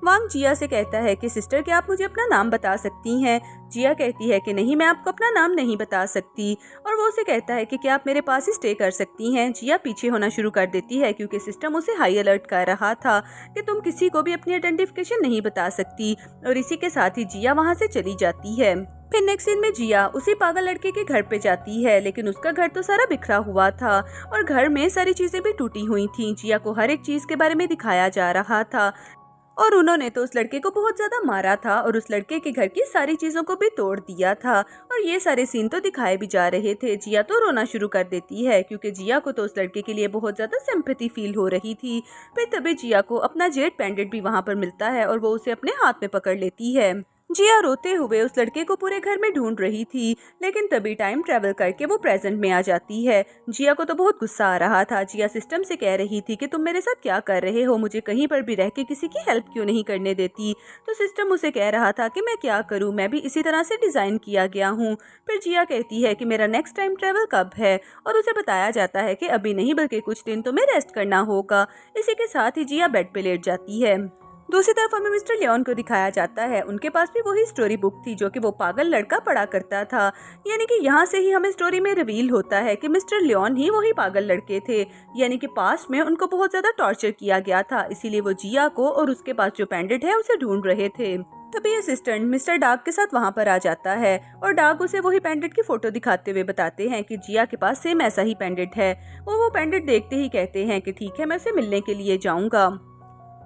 वांग जिया से कहता है कि सिस्टर क्या आप मुझे अपना नाम बता सकती हैं। जिया कहती है कि नहीं, मैं आपको अपना नाम नहीं बता सकती। और वो उसे कहता है कि क्या आप मेरे पास ही स्टे कर सकती हैं। जिया पीछे होना शुरू कर देती है क्योंकि सिस्टम उसे हाई अलर्ट कर रहा था कि तुम किसी को भी अपनी आइडेंटिफिकेशन नहीं बता सकती। और इसी के साथ ही जिया वहाँ से चली जाती है। फिर नेक्स्ट सीन में जिया उसी पागल लड़के के घर पे जाती है, लेकिन उसका घर तो सारा बिखरा हुआ था और घर में सारी चीजें भी टूटी हुई थी। जिया को हर एक चीज के बारे में दिखाया जा रहा था और उन्होंने तो उस लड़के को बहुत ज्यादा मारा था और उस लड़के के घर की सारी चीजों को भी तोड़ दिया था। और ये सारे सीन तो दिखाए भी जा रहे थे। जिया तो रोना शुरू कर देती है क्योंकि जिया को तो उस लड़के के लिए बहुत ज्यादा सिंपैथी फील हो रही थी। फिर तभी जिया को अपना जेट पेंडेंट भी वहाँ पर मिलता है और वो उसे अपने हाथ में पकड़ लेती है। जिया रोते हुए उस लड़के को पूरे घर में ढूंढ रही थी, लेकिन तभी टाइम ट्रेवल करके वो प्रेजेंट में आ जाती है। जिया को तो बहुत गुस्सा आ रहा था। जिया सिस्टम से कह रही थी कि तुम मेरे साथ क्या कर रहे हो, मुझे कहीं पर भी रह के किसी की हेल्प क्यों नहीं करने देती। तो सिस्टम उसे कह रहा था कि मैं क्या करूं, मैं भी इसी तरह से डिजाइन किया गया हूं। फिर जिया कहती है कि मेरा नेक्स्ट टाइम ट्रेवल कब है और उसे बताया जाता है कि अभी नहीं बल्कि कुछ दिन तुम्हें रेस्ट करना होगा। इसी के साथ ही जिया बेड पे लेट जाती है। दूसरी तरफ हमें मिस्टर लियोन को दिखाया जाता है। उनके पास भी वही स्टोरी बुक थी जो कि वो पागल लड़का पढ़ा करता था। यानी कि यहाँ से ही हमें स्टोरी में रिवील होता है कि मिस्टर लियोन ही वही पागल लड़के थे। यानी कि पास्ट में उनको बहुत ज्यादा टॉर्चर किया गया था, इसीलिए वो जिया को और उसके पास जो पेंडेंट है उसे ढूंढ रहे थे। तभी असिस्टेंट मिस्टर डार्क के साथ वहाँ पर आ जाता है और डार्क उसे वही पेंडेंट की फोटो दिखाते हुए बताते हैं कि जिया के पास सेम ऐसा ही पेंडेंट है। वो पेंडेंट देखते ही कहते हैं कि ठीक है, मैं उसे मिलने के लिए जाऊंगा।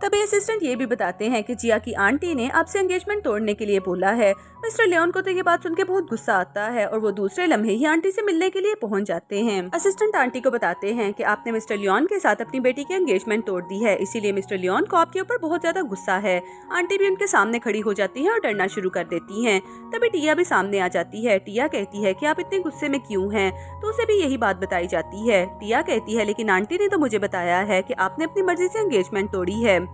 तभी असिस्टेंट ये भी बताते हैं कि जिया की आंटी ने आपसे एंगेजमेंट तोड़ने के लिए बोला है। मिस्टर लियोन को तो ये बात सुन के बहुत गुस्सा आता है और वो दूसरे लम्हे ही आंटी से मिलने के लिए पहुंच जाते हैं। असिस्टेंट आंटी को बताते हैं कि आपने मिस्टर लियोन के साथ अपनी बेटी की एंगेजमेंट तोड़ दी है, इसीलिए मिस्टर लियोन को आपके ऊपर बहुत ज्यादा गुस्सा है। आंटी भी उनके सामने खड़ी हो जाती है और डरना शुरू कर देती है। तभी टिया भी सामने आ जाती है। टिया कहती है कि आप इतने गुस्से में क्यों हैं, तो उसे भी यही बात बताई जाती है। टिया कहती है लेकिन आंटी ने तो मुझे बताया है कि आपने अपनी मर्जी से एंगेजमेंट तोड़ी है।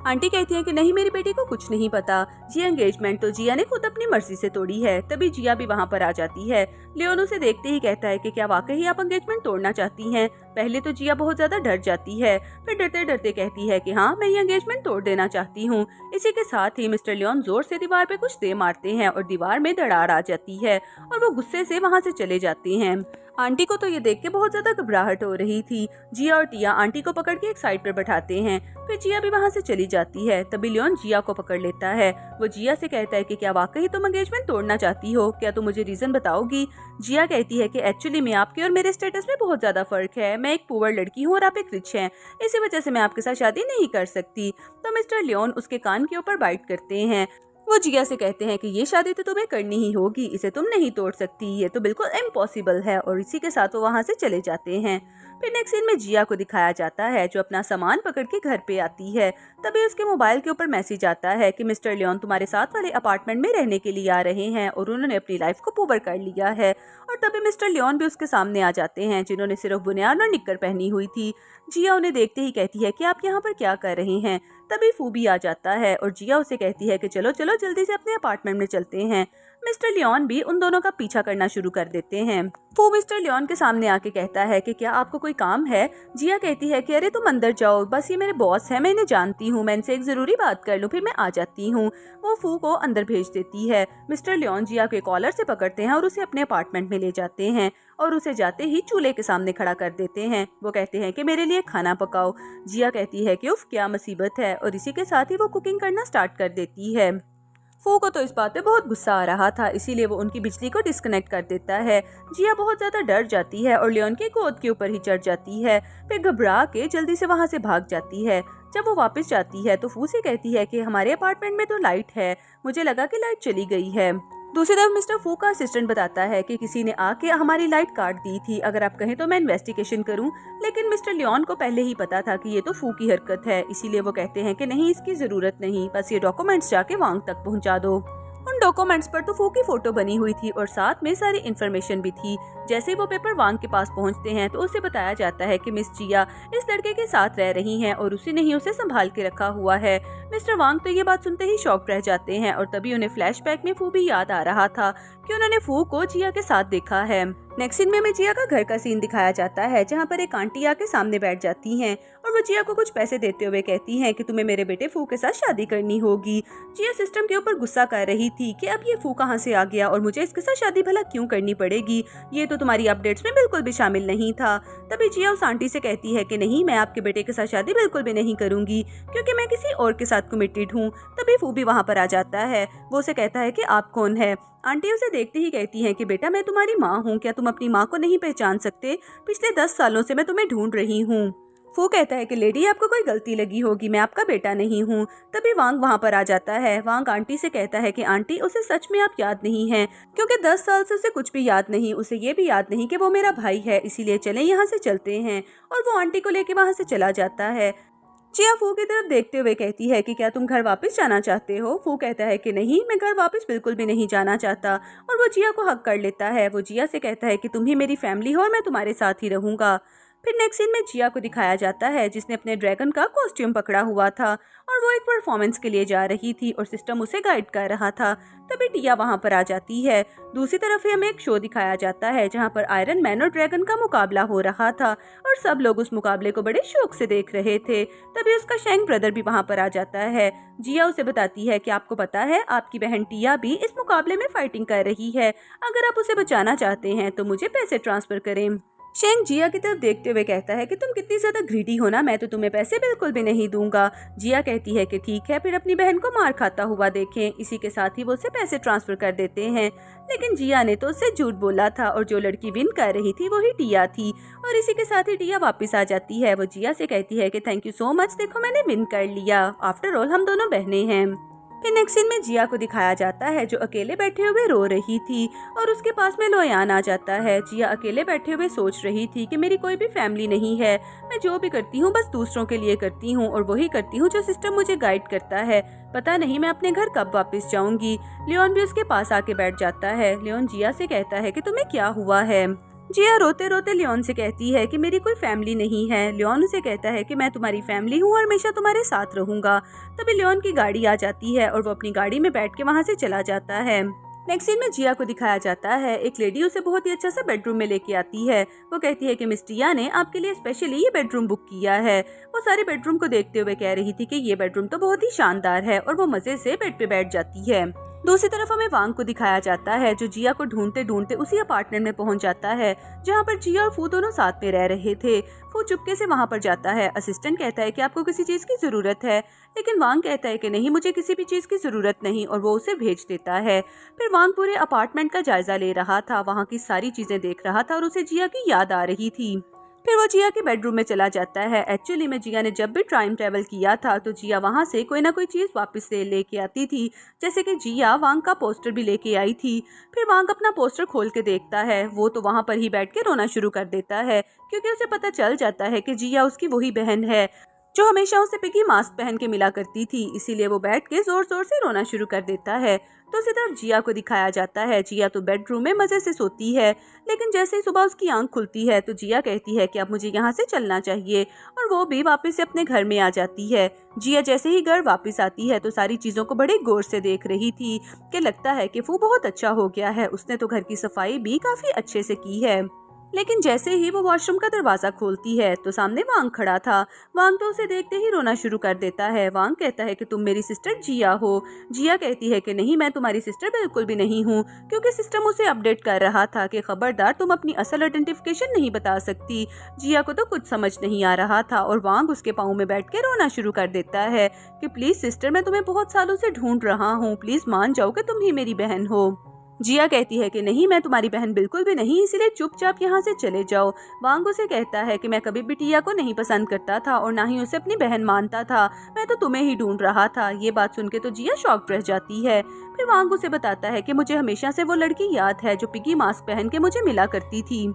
आंटी कहती है कि नहीं, मेरी बेटी को कुछ नहीं पता, ये एंगेजमेंट तो जिया ने खुद अपनी मर्जी से तोड़ी है। तभी जिया भी वहाँ पर आ जाती है। लियोन उसे देखते ही कहता है कि क्या वाकई आप एंगेजमेंट तोड़ना चाहती हैं। पहले तो जिया बहुत ज्यादा डर जाती है, फिर डरते डरते कहती है कि हाँ, मैं ये एंगेजमेंट तोड़ देना चाहती हूँ। इसी के साथ ही मिस्टर लियोन जोर से दीवार पे कुछ दे मारते हैं और दीवार में दरार आ जाती है और वो गुस्से से वहाँ से चले जाते हैं। आंटी को तो ये देख के बहुत ज्यादा घबराहट हो रही थी। जिया और टिया आंटी को पकड़ के एक साइड पर बैठाते हैं, फिर जिया भी वहाँ से चली जाती है। तभी लियोन जिया को पकड़ लेता है। वो जिया से कहता है कि क्या वाकई तुम एंगेजमेंट तोड़ना चाहती हो, क्या तुम मुझे रीजन बताओगी। जिया कहती है कि एक्चुअली में आपके और मेरे स्टेटस में बहुत ज्यादा फर्क है। मैं एक पुअर लड़की हूँ और आप एक रिच हैं, इसी वजह से मैं आपके साथ शादी नहीं कर सकती। तो मिस्टर लियोन उसके कान के ऊपर बाइट करते हैं। वो जिया से कहते हैं कि ये शादी तो तुम्हें करनी ही होगी, इसे तुम नहीं तोड़ सकती, ये तो बिल्कुल इम्पॉसिबल है। और इसी के साथ वो वहाँ से चले जाते हैं। फिर नेक्स्ट सीन में जिया को दिखाया जाता है जो अपना सामान पकड़ के घर पे आती है। तभी उसके मोबाइल के ऊपर मैसेज आता है कि मिस्टर लियोन तुम्हारे साथ वाले अपार्टमेंट में रहने के लिए आ रहे हैं और उन्होंने अपनी लाइफ को पुअर कर लिया है। और तभी मिस्टर लियोन भी उसके सामने आ जाते हैं जिन्होंने सिर्फ बुनियाद और निक्कर पहनी हुई थी। जिया उन्हें देखते ही कहती है कि आप यहाँ पर क्या कर रहे हैं। तभी फू भी आ जाता है और जिया उसे कहती है कि चलो चलो जल्दी से अपने अपार्टमेंट में चलते हैं। मिस्टर लियोन भी उन दोनों का पीछा करना शुरू कर देते हैं। फू मिस्टर लियोन के सामने आके कहता है कि क्या आपको कोई काम है। जिया कहती है कि अरे तुम अंदर जाओ, बस ये मेरे बॉस है, मैं इन्हें जानती हूँ, मैं इनसे एक जरूरी बात कर लूँ, फिर मैं आ जाती हूँ। वो फू को अंदर भेज देती है। मिस्टर लियोन जिया के कॉलर से पकड़ते हैं और उसे अपने अपार्टमेंट में ले जाते हैं और उसे जाते ही चूल्हे के सामने खड़ा कर देते हैं। वो कहते हैं कि मेरे लिए खाना पकाओ। जिया कहती है कि उफ क्या मुसीबत है, और इसी के साथ ही वो कुकिंग करना स्टार्ट कर देती है। फू को तो इस बात पे बहुत गुस्सा आ रहा था, इसीलिए वो उनकी बिजली को डिस्कनेक्ट कर देता है। जिया बहुत ज्यादा डर जाती है और लियोन के गोद के ऊपर ही चढ़ जाती है, फिर घबरा के जल्दी से वहाँ से भाग जाती है। जब वो वापस जाती है तो फू से कहती है कि हमारे अपार्टमेंट में तो लाइट है, मुझे लगा कि लाइट चली गई है। दूसरी तरफ मिस्टर फू का असिस्टेंट बताता है कि किसी ने आके हमारी लाइट काट दी थी, अगर आप कहें तो मैं इन्वेस्टिगेशन करूं। लेकिन मिस्टर लियोन को पहले ही पता था कि ये तो फू की हरकत है, इसीलिए वो कहते हैं कि नहीं, इसकी जरूरत नहीं, बस ये डॉक्यूमेंट्स जाके वांग तक पहुंचा दो। उन डॉक्यूमेंट्स पर तो फू की फोटो बनी हुई थी और साथ में सारी इन्फॉर्मेशन भी थी। जैसे ही वो पेपर वांग के पास पहुंचते हैं तो उसे बताया जाता है कि मिस जिया इस लड़के के साथ रह रही हैं और उसी ने ही उसे संभाल के रखा हुआ है। मिस्टर वांग तो ये बात सुनते ही शॉक रह जाते हैं और तभी उन्हें फ्लैशबैक में फू भी याद आ रहा था कि उन्होंने फू को जिया के साथ देखा है। नेक्स्ट सीन में हमें जिया का घर का सीन दिखाया जाता है जहाँ पर एक आंटी आके सामने बैठ जाती हैं और वो जिया को कुछ पैसे देते हुए कहती हैं कि तुम्हें मेरे बेटे फू के साथ शादी करनी होगी। जिया सिस्टम के ऊपर गुस्सा कर रही थी कि अब ये फू कहाँ से आ गया और मुझे इसके साथ शादी भला क्यों करनी पड़ेगी, ये तो तुम्हारी अपडेट्स में बिल्कुल भी शामिल नहीं था। तभी जिया उस आंटी से कहती है कि नहीं, मैं आपके बेटे के साथ शादी बिल्कुल भी नहीं करूंगी क्योंकि मैं किसी और के साथ कमिटेड हूँ। तभी फू भी वहाँ पर आ जाता है। वो उसे कहता है कि आप कौन है। आंटी उसे देखते ही कहती है कि बेटा मैं तुम्हारी माँ हूँ, क्या तुम अपनी माँ को नहीं पहचान सकते, पिछले 10 सालों से मैं तुम्हें ढूंढ रही हूँ। फू कहता है कि लेडी आपको कोई गलती लगी होगी, मैं आपका बेटा नहीं हूँ। तभी वांग वहाँ पर आ जाता है। वांग आंटी से कहता है कि आंटी उसे सच में आप याद नहीं हैं क्योंकि 10 साल से उसे कुछ भी याद नहीं, उसे ये भी याद नहीं कि वो मेरा भाई है, इसीलिए चलें यहाँ से चलते हैं। और वो आंटी को लेके वहाँ से चला जाता है। जिया फू की तरफ देखते हुए कहती है कि क्या तुम घर वापस जाना चाहते हो। फू कहता है कि नहीं, मैं घर वापस बिल्कुल भी नहीं जाना चाहता और वो जिया को हक कर लेता है। वो जिया से कहता है कि तुम ही मेरी फैमिली हो और मैं तुम्हारे साथ ही रहूंगा। फिर नेक्स्ट सीन में जिया को दिखाया जाता है जिसने अपने ड्रैगन का कॉस्ट्यूम पकड़ा हुआ था और वो एक परफॉर्मेंस के लिए जा रही थी और सिस्टम उसे गाइड कर रहा था। तभी टिया वहाँ पर आ जाती है। दूसरी तरफ हमें एक शो दिखाया जाता है जहाँ पर आयरन मैन और ड्रैगन का मुकाबला हो रहा था और सब लोग उस मुकाबले को बड़े शौक से देख रहे थे। तभी उसका शैंक ब्रदर भी वहाँ पर आ जाता है। जिया उसे बताती है कि आपको पता है आपकी बहन टिया भी इस मुकाबले में फाइटिंग कर रही है, अगर आप उसे बचाना चाहते हैं तो मुझे पैसे ट्रांसफर करें। शेंग जिया की तरफ देखते हुए कहता है कि तुम कितनी ज्यादा ग्रीडी हो ना, मैं तो तुम्हें पैसे बिल्कुल भी नहीं दूंगा। जिया कहती है कि ठीक है, फिर अपनी बहन को मार खाता हुआ देखें। इसी के साथ ही वो उसे पैसे ट्रांसफर कर देते हैं। लेकिन जिया ने तो उससे झूठ बोला था और जो लड़की विन कर रही थी वही टिया थी। और इसी के साथ ही टिया वापस आ जाती है। वो जिया से कहती है कि थैंक यू सो मच, देखो मैंने विन कर लिया, आफ्टर ऑल हम दोनों बहनें हैं। फिर नेक्स्ट सीन में जिया को दिखाया जाता है जो अकेले बैठे हुए रो रही थी और उसके पास में लोयान आ जाता है। जिया अकेले बैठे हुए सोच रही थी कि मेरी कोई भी फैमिली नहीं है, मैं जो भी करती हूँ बस दूसरों के लिए करती हूँ और वही करती हूँ जो सिस्टम मुझे गाइड करता है। पता नहीं मैं अपने घर कब वापस जाऊंगी। लियोन भी उसके पास आके बैठ जाता है। लियोन जिया से कहता है कि तुम्हें क्या हुआ है। जिया रोते रोते लियोन से कहती है कि मेरी कोई फैमिली नहीं है। लियोन उसे कहता है कि मैं तुम्हारी फैमिली हूँ और हमेशा तुम्हारे साथ रहूंगा। तभी लियोन की गाड़ी आ जाती है और वो अपनी गाड़ी में बैठ के वहाँ से चला जाता है। नेक्स्ट सीन में जिया को दिखाया जाता है एक लेडी उसे बहुत ही अच्छा सा बेडरूम में लेके आती है। वो कहती है कि मिस टिया ने आपके लिए स्पेशली ये बेडरूम बुक किया है। वो सारे बेडरूम को देखते हुए कह रही थी कि ये बेडरूम तो बहुत ही शानदार है और वो मजे से बेड पे बैठ जाती है। दूसरी तरफ हमें वांग को दिखाया जाता है जो जिया को ढूंढते ढूंढते उसी अपार्टमेंट में पहुंच जाता है जहां पर जिया और फू दोनों साथ में रह रहे थे। फू चुपके से वहां पर जाता है। असिस्टेंट कहता है कि आपको किसी चीज की जरूरत है, लेकिन वांग कहता है कि नहीं, मुझे किसी भी चीज की जरूरत नहीं और वो उसे भेज देता है। फिर वांग पूरे अपार्टमेंट का जायजा ले रहा था, वहाँ की सारी चीजें देख रहा था और उसे जिया की याद आ रही थी। फिर वो जिया के बेडरूम में चला जाता है। एक्चुअली में जिया ने जब भी टाइम ट्रेवल किया था तो जिया वहाँ से कोई ना कोई चीज वापस से लेके आती थी, जैसे कि जिया वांग का पोस्टर भी लेके आई थी। फिर वांग अपना पोस्टर खोल के देखता है। वो तो वहाँ पर ही बैठ के रोना शुरू कर देता है क्योंकि उसे पता चल जाता है कि जिया उसकी वही बहन है जो हमेशा उसे पिगी मास्क पहन के मिला करती थी। इसीलिए वो बैठ के जोर जोर से रोना शुरू कर देता है। तो उसी तरफ जिया को दिखाया जाता है। जिया तो बेडरूम में मजे से सोती है, लेकिन जैसे ही सुबह उसकी आंख खुलती है तो जिया कहती है कि अब मुझे यहाँ से चलना चाहिए और वो भी वापस से अपने घर में आ जाती है। जिया जैसे ही घर वापस आती है तो सारी चीजों को बड़े गौर से देख रही थी कि लगता है कि वो बहुत अच्छा हो गया है, उसने तो घर की सफाई भी काफी अच्छे से की है। लेकिन जैसे ही वो वॉशरूम का दरवाजा खोलती है तो सामने वांग खड़ा था। वांग तो उसे देखते ही रोना शुरू कर देता है। वांग कहता है कि तुम मेरी सिस्टर जिया हो। जिया कहती है कि नहीं, मैं तुम्हारी सिस्टर बिल्कुल भी नहीं हूँ, क्योंकि सिस्टम उसे अपडेट कर रहा था कि खबरदार तुम अपनी असल आइडेंटिफिकेशन नहीं बता सकती। जिया को तो कुछ समझ नहीं आ रहा था और वांग उसके पाँव में बैठ के रोना शुरू कर देता है कि प्लीज सिस्टर, मैं तुम्हें बहुत सालों से ढूंढ रहा हूँ, प्लीज मान जाओ कि तुम ही मेरी बहन हो। जिया कहती है कि नहीं, मैं तुम्हारी बहन बिल्कुल भी नहीं, इसलिए चुपचाप यहाँ से चले जाओ। वांग उसे कहता है कि मैं कभी भी टिया को नहीं पसंद करता था और ना ही उसे अपनी बहन मानता था, मैं तो तुम्हें ही ढूंढ रहा था। ये बात सुन के तो जिया शॉक्ड रह जाती है। फिर वांग उसे बताता है कि मुझे हमेशा से वो लड़की याद है जो पिगी मास्क पहन के मुझे मिला करती थी।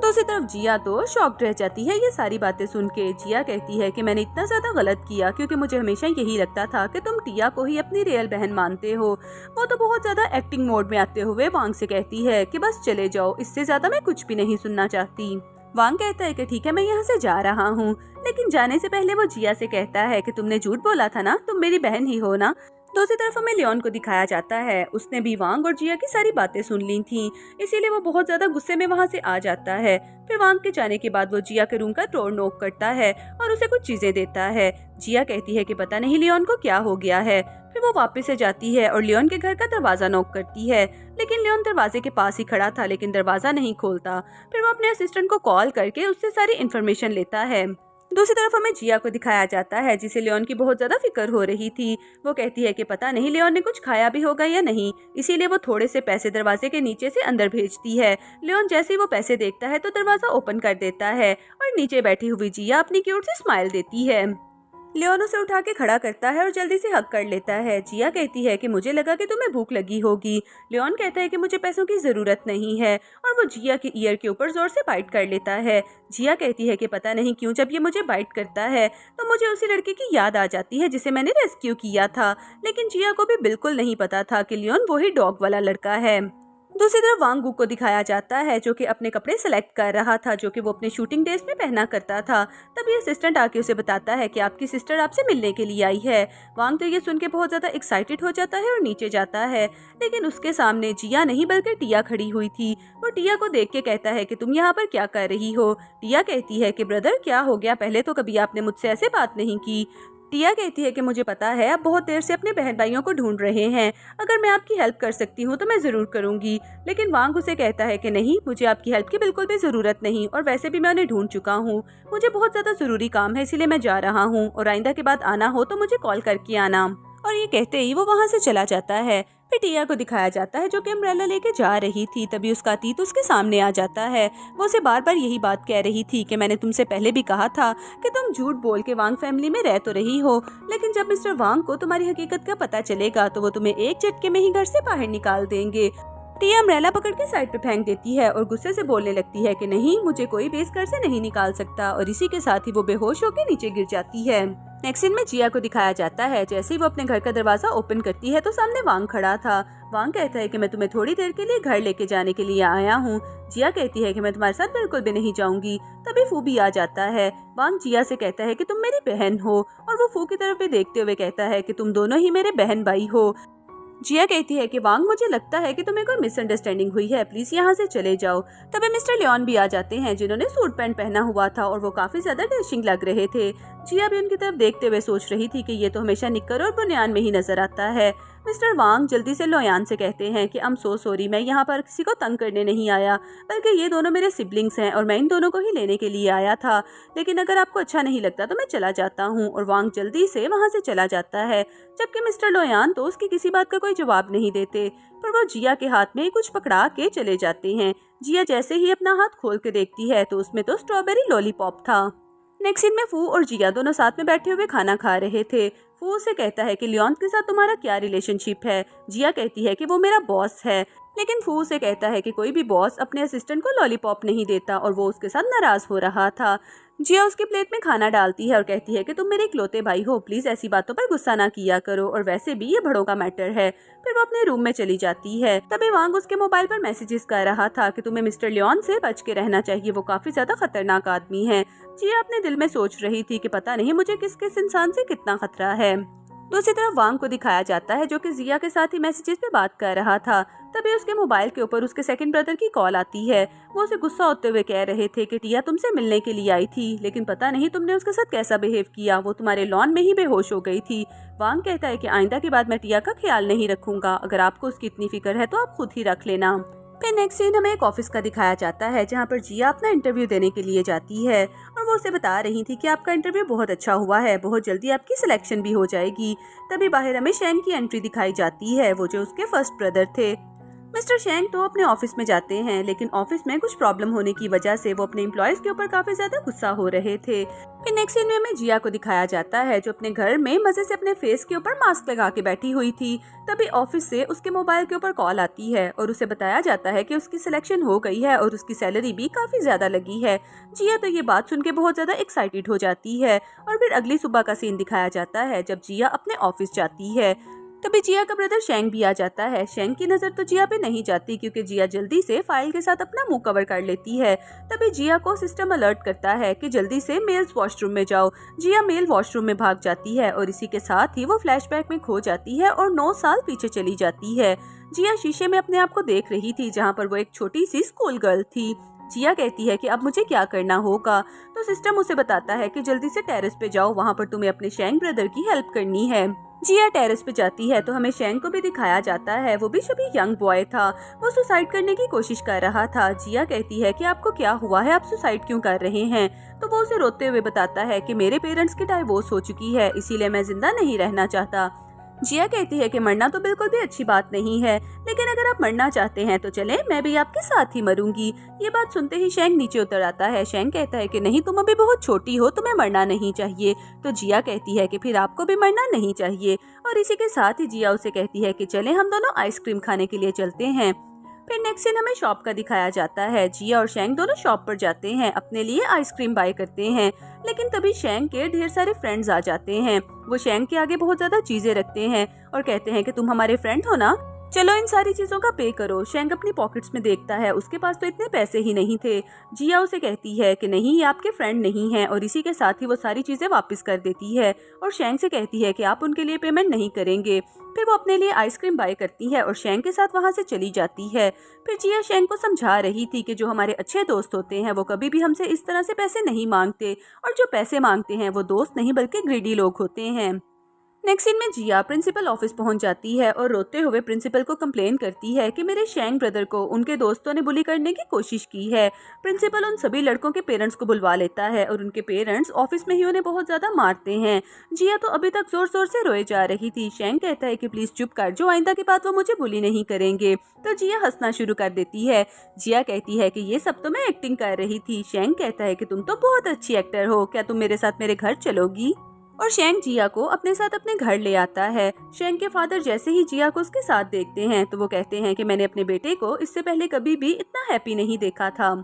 दूसरी तरफ जिया तो शॉक्ड रह जाती है ये सारी बातें सुन के। जिया कहती है कि मैंने इतना ज्यादा गलत किया क्योंकि मुझे हमेशा यही लगता था कि तुम टिया को ही अपनी रियल बहन मानते हो। वो तो बहुत ज्यादा एक्टिंग मोड में आते हुए वांग से कहती है कि बस चले जाओ, इससे ज्यादा मैं कुछ भी नहीं सुनना चाहती। वांग कहता है कि ठीक है, मैं यहाँ से जा रहा हूँ, लेकिन जाने से पहले वो जिया से कहता है कि तुमने झूठ बोला था ना, तुम मेरी बहन ही हो ना। दूसरी तरफ हमें लियोन को दिखाया जाता है। उसने भी वांग और जिया की सारी बातें सुन ली थी, इसीलिए वो बहुत ज्यादा गुस्से में वहाँ से आ जाता है। फिर वांग के जाने के बाद वो जिया के रूम का डोर नॉक करता है और उसे कुछ चीजें देता है। जिया कहती है कि पता नहीं लियोन को क्या हो गया है। फिर वो वापस से जाती है और लियोन के घर का दरवाजा नॉक करती है, लेकिन लियोन दरवाजे के पास ही खड़ा था लेकिन दरवाजा नहीं खोलता। फिर वो अपने असिस्टेंट को कॉल करके उससे सारी इन्फॉर्मेशन लेता है। दूसरी तरफ हमें जिया को दिखाया जाता है जिसे लियोन की बहुत ज्यादा फिक्र हो रही थी। वो कहती है कि पता नहीं लियोन ने कुछ खाया भी होगा या नहीं, इसीलिए वो थोड़े से पैसे दरवाजे के नीचे से अंदर भेजती है। लियोन जैसे ही वो पैसे देखता है तो दरवाजा ओपन कर देता है और नीचे बैठी हुई जिया अपनी क्यूट सी स्माइल देती है। लियोन उसे उठा के खड़ा करता है और जल्दी से हक कर लेता है। जिया कहती है कि मुझे लगा कि तुम्हें भूख लगी होगी। लियोन कहता है कि मुझे पैसों की जरूरत नहीं है और वो जिया के ईयर के ऊपर जोर से बाइट कर लेता है। जिया कहती है कि पता नहीं क्यों जब ये मुझे बाइट करता है तो मुझे उसी लड़के की याद आ जाती है जिसे मैंने रेस्क्यू किया था, लेकिन जिया को भी बिल्कुल नहीं पता था कि लियोन वही डॉग वाला लड़का है। दूसरी तरफ वांग गु को दिखाया जाता है जो कि अपने कपड़े सेलेक्ट कर रहा था जो कि वो अपने शूटिंग डेज में पहना करता था। तभी असिस्टेंट आके उसे बताता है कि आपकी सिस्टर आपसे मिलने के लिए आई है। वांग तो ये सुन के बहुत ज्यादा एक्साइटेड हो जाता है और नीचे जाता है, लेकिन उसके सामने जिया नहीं बल्कि टिया खड़ी हुई थी। वो टिया को देख के कहता है कि तुम यहाँ पर क्या कर रही हो। टिया कहती है कि ब्रदर क्या हो गया, पहले तो कभी आपने मुझसे ऐसे बात नहीं की। टिया कहती है कि मुझे पता है आप बहुत देर से अपने बहन भाइयों को ढूंढ रहे हैं, अगर मैं आपकी हेल्प कर सकती हूँ तो मैं ज़रूर करूँगी। लेकिन वांग उसे कहता है कि नहीं, मुझे आपकी हेल्प की बिल्कुल भी ज़रूरत नहीं, और वैसे भी मैं उन्हें ढूंढ चुका हूँ। मुझे बहुत ज़्यादा ज़रूरी काम है, इसीलिए मैं जा रहा हूँ, और आइंदा के बाद आना हो तो मुझे कॉल करके आना। और ये कहते ही वो वहाँ से चला जाता है। फिर टिया को दिखाया जाता है जो कि अम्ब्रेला लेके जा रही थी। तभी उसका अतीत उसके सामने आ जाता है। वो उसे बार बार यही बात कह रही थी कि मैंने तुमसे पहले भी कहा था कि तुम झूठ बोल के वांग फैमिली में रह तो रही हो, लेकिन जब मिस्टर वांग को तुम्हारी हकीकत का पता चलेगा तो वो तुम्हें एक झटके में ही घर से बाहर निकाल देंगे। टिया अम्ब्रेला पकड़ के साइड पे फेंक देती है और गुस्से से बोलने लगती है कि नहीं, मुझे कोई भी इस घर से नहीं निकाल सकता, और इसी के साथ ही वो बेहोश होकर नीचे गिर जाती है। नेक्स्ट सीन में जिया को दिखाया जाता है। जैसे ही वो अपने घर का दरवाजा ओपन करती है तो सामने वांग खड़ा था। वांग कहता है कि मैं तुम्हें थोड़ी देर के लिए घर लेके जाने के लिए आया हूँ। जिया कहती है कि मैं तुम्हारे साथ बिल्कुल भी नहीं जाऊंगी। तभी फू भी आ जाता है। वांग जिया से कहता है कि तुम मेरी बहन हो, और वो फू की तरफ भी देखते हुए कहता है कि तुम दोनों ही मेरे बहन भाई हो। जिया कहती है कि वांग, मुझे लगता है कि तुम्हें कोई मिसअंडरस्टैंडिंग हुई है, प्लीज यहाँ से चले जाओ। तभी मिस्टर लियोन भी आ जाते हैं जिन्होंने सूट पैंट पहना हुआ था और वो काफी ज्यादा डैशिंग लग रहे थे। जिया भी उनकी तरफ देखते हुए सोच रही थी कि ये तो हमेशा निक्कर और बुनियान में ही नजर आता है। मिस्टर वांग जल्दी से लोयान से कहते हैं कि आई एम सो सॉरी, मैं यहाँ पर किसी को तंग करने नहीं आया, बल्कि ये दोनों मेरे सिबलिंग्स हैं और मैं इन दोनों को ही लेने के लिए आया था। लेकिन अगर आपको अच्छा नहीं लगता तो मैं चला जाता हूँ। और वांग जल्दी से वहाँ से चला जाता है, जबकि मिस्टर लोयान तो उसकी किसी बात का कोई जवाब नहीं देते, पर वो जिया के हाथ में कुछ पकड़ा के चले जाते हैं। जिया जैसे ही अपना हाथ खोल के देखती है तो उसमें तो स्ट्रॉबेरी लॉलीपॉप था। नेक्स्ट सीन में फू और जिया दोनों साथ में बैठे हुए खाना खा रहे थे। फू उसे कहता है कि लियोन के साथ तुम्हारा क्या रिलेशनशिप है। जिया कहती है कि वो मेरा बॉस है, लेकिन फू उसे कहता है कि कोई भी बॉस अपने असिस्टेंट को लॉलीपॉप नहीं देता, और वो उसके साथ नाराज हो रहा था। जिया उसके प्लेट में खाना डालती है और कहती है कि तुम मेरे इकलौते भाई हो, प्लीज ऐसी बातों पर गुस्सा ना किया करो, और वैसे भी ये बड़ों का मैटर है। फिर वो अपने रूम में चली जाती है। तभी वांग उसके मोबाइल पर मैसेजेस कर रहा था कि तुम्हें मिस्टर लियोन से बच के रहना चाहिए, वो काफी ज्यादा खतरनाक आदमी है। जिया अपने दिल में सोच रही थी कि पता नहीं मुझे किस किस इंसान से कितना खतरा है। दूसरी तरफ वांग को दिखाया जाता है जो कि जिया के साथ ही मैसेजेस पे बात कर रहा था। तभी उसके मोबाइल के ऊपर उसके सेकंड ब्रदर की कॉल आती है। वो उसे गुस्सा होते हुए कह रहे थे कि टिया तुमसे मिलने के लिए आई थी, लेकिन पता नहीं तुमने उसके साथ कैसा बिहेव किया, वो तुम्हारे लॉन में ही बेहोश हो गई थी। वांग कहता है कि आइंदा के बाद मैं टिया का ख्याल नहीं रखूंगा, अगर आपको उसकी इतनी फिक्र है तो आप खुद ही रख लेना। फिर नेक्स्ट सीन हमें एक ऑफिस का दिखाया जाता है जहाँ पर जिया अपना इंटरव्यू देने के लिए जाती है, और वो उसे बता रही थी कि आपका इंटरव्यू बहुत अच्छा हुआ है, बहुत जल्दी आपकी सिलेक्शन भी हो जाएगी। तभी बाहर हमें शेंग की एंट्री दिखाई जाती है, वो जो उसके फर्स्ट ब्रदर थे। मिस्टर शेंग तो अपने ऑफिस में जाते हैं, लेकिन ऑफिस में कुछ प्रॉब्लम होने की वजह से वो अपने एम्प्लॉयज के ऊपर काफी ज्यादा गुस्सा हो रहे थे। फिर नेक्स्ट सीन में हमें जिया को दिखाया जाता है जो अपने घर में मजे से अपने फेस के ऊपर मास्क लगा के बैठी हुई थी। तभी ऑफिस से उसके मोबाइल के ऊपर कॉल आती है और उसे बताया जाता है कि उसकी सिलेक्शन हो गई है और उसकी सैलरी भी काफी ज्यादा लगी है। जिया तो ये बात सुन के बहुत ज्यादा एक्साइटेड हो जाती है। और फिर अगली सुबह का सीन दिखाया जाता है जब जिया अपने ऑफिस जाती है। तभी जिया का ब्रदर शेंग भी आ जाता है। शेंग की नजर तो जिया पे नहीं जाती क्योंकि जिया जल्दी से फाइल के साथ अपना मुंह कवर कर लेती है। तभी जिया को सिस्टम अलर्ट करता है कि जल्दी से मेल्स वॉशरूम में जाओ। जिया मेल वॉशरूम में भाग जाती है और इसी के साथ ही वो फ्लैशबैक में खो जाती है और 9 साल पीछे चली जाती है। जिया शीशे में अपने आप को देख रही थी जहाँ पर वो एक छोटी सी स्कूल गर्ल थी। जिया कहती है कि अब मुझे क्या करना होगा, तो सिस्टम उसे बताता है कि जल्दी से टेरेस पे जाओ, वहाँ पर तुम्हें अपने शेंग ब्रदर की हेल्प करनी है। जिया टेरेस पे जाती है तो हमें शेंग को भी दिखाया जाता है। वो भी सभी यंग बॉय था, वो सुसाइड करने की कोशिश कर रहा था। जिया कहती है कि आपको क्या हुआ है, आप सुसाइड क्यों कर रहे हैं, तो वो उसे रोते हुए बताता है कि मेरे पेरेंट्स की डाइवोर्स हो चुकी है, इसीलिए मैं जिंदा नहीं रहना चाहता। जिया कहती है कि मरना तो बिल्कुल भी अच्छी बात नहीं है, लेकिन अगर आप मरना चाहते हैं तो चले, मैं भी आपके साथ ही मरूंगी। ये बात सुनते ही शेंग नीचे उतर आता है। शेंग कहता है कि नहीं, तुम अभी बहुत छोटी हो, तुम्हें मरना नहीं चाहिए। तो जिया कहती है कि फिर आपको भी मरना नहीं चाहिए। और इसी के साथ ही जिया उसे कहती है कि चले हम दोनों आइसक्रीम खाने के लिए चलते हैं। फिर नेक्स्ट सीन हमें शॉप का दिखाया जाता है। जिया और शेंग दोनों शॉप पर जाते हैं, अपने लिए आइसक्रीम बाय करते हैं, लेकिन तभी शेंग के ढेर सारे फ्रेंड्स आ जाते हैं। वो शेंग के आगे बहुत ज्यादा चीजें रखते हैं और कहते हैं कि तुम हमारे फ्रेंड हो ना। चलो इन सारी चीजों का पे करो। शेंग अपनी पॉकेट्स में देखता है, उसके पास तो इतने पैसे ही नहीं थे। जिया उसे कहती है कि नहीं, ये आपके फ्रेंड नहीं है, और इसी के साथ ही वो सारी चीजें वापस कर देती है और शेंग से कहती है कि आप उनके लिए पेमेंट नहीं करेंगे। फिर वो अपने लिए आइसक्रीम बाय करती है और शेंग के साथ वहाँ से चली जाती है। फिर जिया शेंग को समझा रही थी कि जो हमारे अच्छे दोस्त होते हैं वो कभी भी हमसे इस तरह से पैसे नहीं मांगते, और जो पैसे मांगते हैं वो दोस्त नहीं बल्कि ग्रीडी लोग होते हैं। नेक्स्ट सीन में जिया प्रिंसिपल ऑफिस पहुंच जाती है और रोते हुए प्रिंसिपल को कंप्लेन करती है कि मेरे शेंग ब्रदर को उनके दोस्तों ने बुली करने की कोशिश की है। प्रिंसिपल उन सभी लड़कों के पेरेंट्स को बुलवा लेता है और उनके पेरेंट्स ऑफिस में ही उन्हें बहुत ज्यादा मारते हैं। जिया तो अभी तक जोर जोर से रोए जा रही थी। शेंग कहता है कि प्लीज चुप कर, जो आइंदा के बाद वो मुझे बुली नहीं करेंगे। तो जिया हंसना शुरू कर देती है। जिया कहती है कि ये सब तो मैं एक्टिंग कर रही थी। शेंग कहता है कि तुम तो बहुत अच्छी एक्टर हो, क्या तुम मेरे साथ मेरे घर चलोगी? और शेंग जिया को अपने साथ अपने घर ले आता है। शेंग के फादर जैसे ही जिया को उसके साथ देखते हैं तो वो कहते हैं कि मैंने अपने बेटे को इससे पहले कभी भी इतना हैप्पी नहीं देखा था।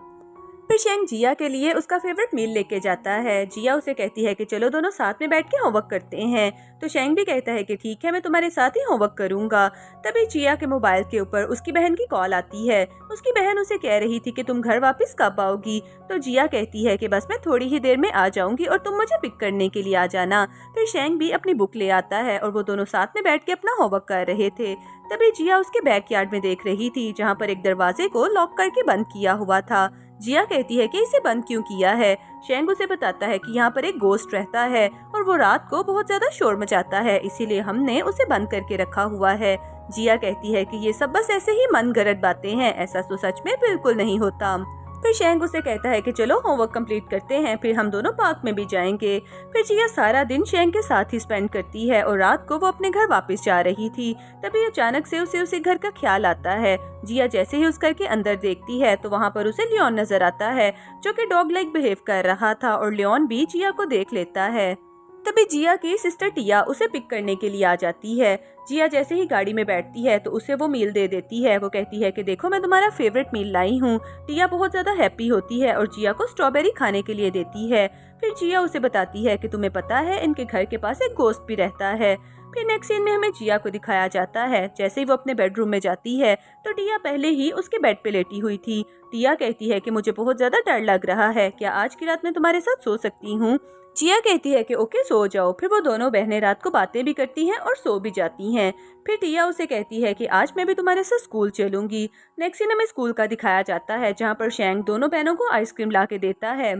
फिर शेंग जिया के लिए उसका फेवरेट मील लेके जाता है। जिया उसे कहती है कि चलो दोनों साथ में बैठ के होमवर्क करते हैं। तो शेंग भी कहता है कि ठीक है, मैं तुम्हारे साथ ही होमवर्क करूंगा। तभी जिया के मोबाइल के ऊपर उसकी बहन की कॉल आती है। उसकी बहन उसे कह रही थी कि तुम घर वापस कब आओगी? तो जिया कहती है कि बस मैं थोड़ी ही देर में आ जाऊंगी और तुम मुझे पिक करने के लिए आ जाना। फिर शेंग भी अपनी बुक ले आता है और वो दोनों साथ में बैठ के अपना होमवर्क कर रहे थे। तभी जिया उसके बैकयार्ड में देख रही थी जहाँ पर एक दरवाजे को लॉक करके बंद किया हुआ था। जिया कहती है कि इसे बंद क्यों किया है? शेंग उसे बताता है कि यहाँ पर एक गोस्ट रहता है और वो रात को बहुत ज्यादा शोर मचाता है, इसीलिए हमने उसे बंद करके रखा हुआ है। जिया कहती है कि ये सब बस ऐसे ही मनगढ़ंत बातें हैं, ऐसा तो सच में बिल्कुल नहीं होता। फिर शेंग उसे कहता है कि चलो होमवर्क कंप्लीट करते हैं, फिर हम दोनों पार्क में भी जाएंगे। फिर जिया सारा दिन शेंग के साथ ही स्पेंड करती है और रात को वो अपने घर वापस जा रही थी। तभी अचानक से उसे घर का ख्याल आता है। जिया जैसे ही उस घर के अंदर देखती है तो वहाँ पर उसे लियोन नजर आता है, जो कि डॉग लाइक बिहेव कर रहा था, और लियोन भी जिया को देख लेता है। तभी जिया की सिस्टर टिया उसे पिक करने के लिए आ जाती है। जिया जैसे ही गाड़ी में बैठती है तो उसे वो मील दे देती है। वो कहती है कि देखो, मैं तुम्हारा फेवरेट मील लाई हूँ। टिया बहुत ज्यादा हैप्पी होती है और जिया को स्ट्रॉबेरी खाने के लिए देती है। फिर जिया उसे बताती है कि तुम्हें पता है इनके घर के पास एक गोस्ट भी रहता है। फिर नेक्स्ट सीन में हमें जिया को दिखाया जाता है। जैसे ही वो अपने बेडरूम में जाती है तो टिया पहले ही उसके बेड पे लेटी हुई थी। टिया कहती है कि मुझे बहुत ज्यादा डर लग रहा है, क्या आज की रात मैं तुम्हारे साथ सो सकती हूँ? जिया कहती है कि ओके सो जाओ। फिर वो दोनों बहनें रात को बातें भी करती हैं और सो भी जाती हैं। फिर टिया उसे कहती है कि आज मैं भी तुम्हारे साथ स्कूल चलूंगी। नेक्स्ट सीन हमें स्कूल का दिखाया जाता है जहाँ पर शेंग दोनों बहनों को आइसक्रीम ला के देता है।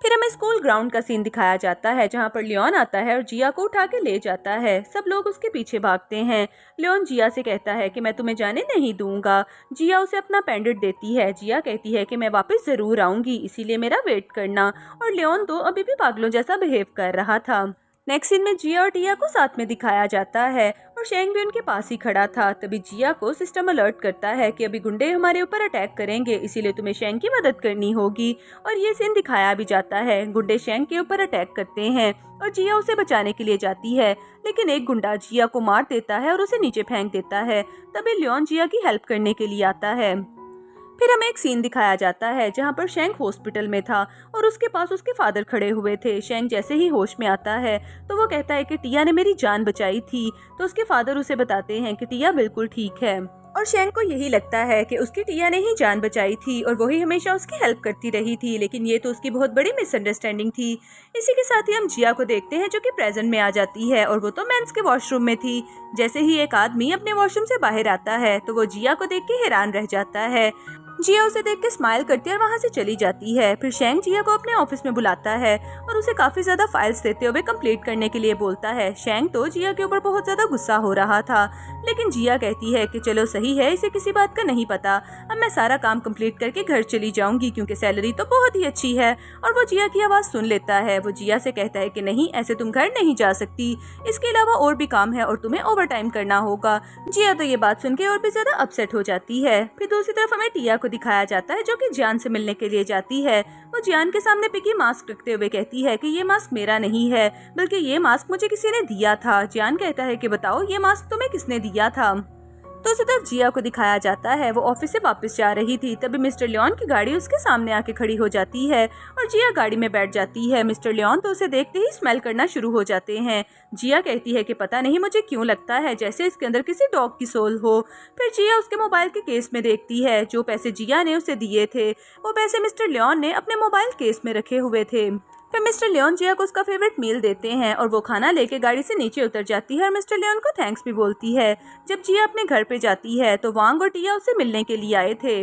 फिर हमें स्कूल ग्राउंड का सीन दिखाया जाता है जहाँ पर लियोन आता है और जिया को उठा के ले जाता है। सब लोग उसके पीछे भागते हैं। लियोन जिया से कहता है कि मैं तुम्हें जाने नहीं दूंगा। जिया उसे अपना पेंडेंट देती है। जिया कहती है कि मैं वापस जरूर आऊंगी, इसीलिए मेरा वेट करना। और लियोन तो अभी भी पागलों जैसा बिहेव कर रहा था। नेक्स्ट सीन में जिया और टिया को साथ में दिखाया जाता है और शेंग भी उनके पास ही खड़ा था। तभी जिया को सिस्टम अलर्ट करता है कि अभी गुंडे हमारे ऊपर अटैक करेंगे, इसीलिए तुम्हें शेंग की मदद करनी होगी। और ये सीन दिखाया भी जाता है। गुंडे शेंग के ऊपर अटैक करते हैं और जिया उसे बचाने के लिए जाती है, लेकिन एक गुंडा जिया को मार देता है और उसे नीचे फेंक देता है। तभी लियोन जिया की हेल्प करने के लिए आता है। फिर हमें एक सीन दिखाया जाता है जहाँ पर शेंग हॉस्पिटल में था और उसके पास उसके फादर खड़े हुए थे। शेंग जैसे ही होश में आता है तो वो कहता है कि टिया ने मेरी जान बचाई थी। तो उसके फादर उसे बताते हैं कि टिया बिल्कुल ठीक है और शेंग को यही लगता है कि उसकी टिया ने ही जान बचाई थी और वही हमेशा उसकी हेल्प करती रही थी, लेकिन ये तो उसकी बहुत बड़ी मिसअंडरस्टैंडिंग थी। इसी के साथ ही हम जिया को देखते हैं जो कि प्रेजेंट में आ जाती है और वो तो मेंस के वॉशरूम में थी। जैसे ही एक आदमी अपने वॉशरूम से बाहर आता है तो वो जिया को देख के हैरान रह जाता है। जिया उसे देख के स्माइल करती है और वहाँ से चली जाती है। फिर शेंग जिया को अपने ऑफिस में बुलाता है और उसे काफी ज्यादा फाइल्स देते हुए कंप्लीट करने के लिए बोलता है। शेंग तो जिया के ऊपर बहुत ज्यादा गुस्सा हो रहा था, लेकिन जिया कहती है कि चलो सही है, इसे किसी बात का नहीं पता, अब मैं सारा काम कंप्लीट करके घर चली जाऊंगी क्योंकि सैलरी तो बहुत ही अच्छी है। और वो जिया की आवाज सुन लेता है। वो जिया से कहता है कि नहीं, ऐसे तुम घर नहीं जा सकती, इसके अलावा और भी काम है और तुम्हें ओवर टाइम करना होगा। जिया तो ये बात सुन के और भी ज्यादा अपसेट हो जाती है। फिर दूसरी तरफ हमें टिया को दिखाया जाता है जो कि जियान से मिलने के लिए जाती है। वो जियान के सामने पिकी मास्क रखते हुए कहती है कि ये मास्क मेरा नहीं है, बल्कि ये मास्क मुझे किसी ने दिया था। जियान कहता है कि बताओ ये मास्क तुम्हें किसने दिया था? तो उसी तरफ जिया को दिखाया जाता है वो ऑफिस से वापस जा रही थी। तभी मिस्टर लियोन की गाड़ी उसके सामने आके खड़ी हो जाती है और जिया गाड़ी में बैठ जाती है। मिस्टर लियोन तो उसे देखते ही स्मेल करना शुरू हो जाते हैं। जिया कहती है कि पता नहीं मुझे क्यों लगता है जैसे इसके अंदर किसी डॉग की सोल हो। फिर जिया उसके मोबाइल के केस में देखती है जो पैसे जिया ने उसे दिए थे, वो पैसे मिस्टर लियोन ने अपने मोबाइल केस में रखे हुए थे। फिर मिस्टर लियोन जिया को उसका फेवरेट मील देते हैं और वो खाना लेके गाड़ी से नीचे उतर जाती है और मिस्टर लियोन को थैंक्स भी बोलती है। जब जिया अपने घर पे जाती है तो वांग और टिया उसे मिलने के लिए आए थे।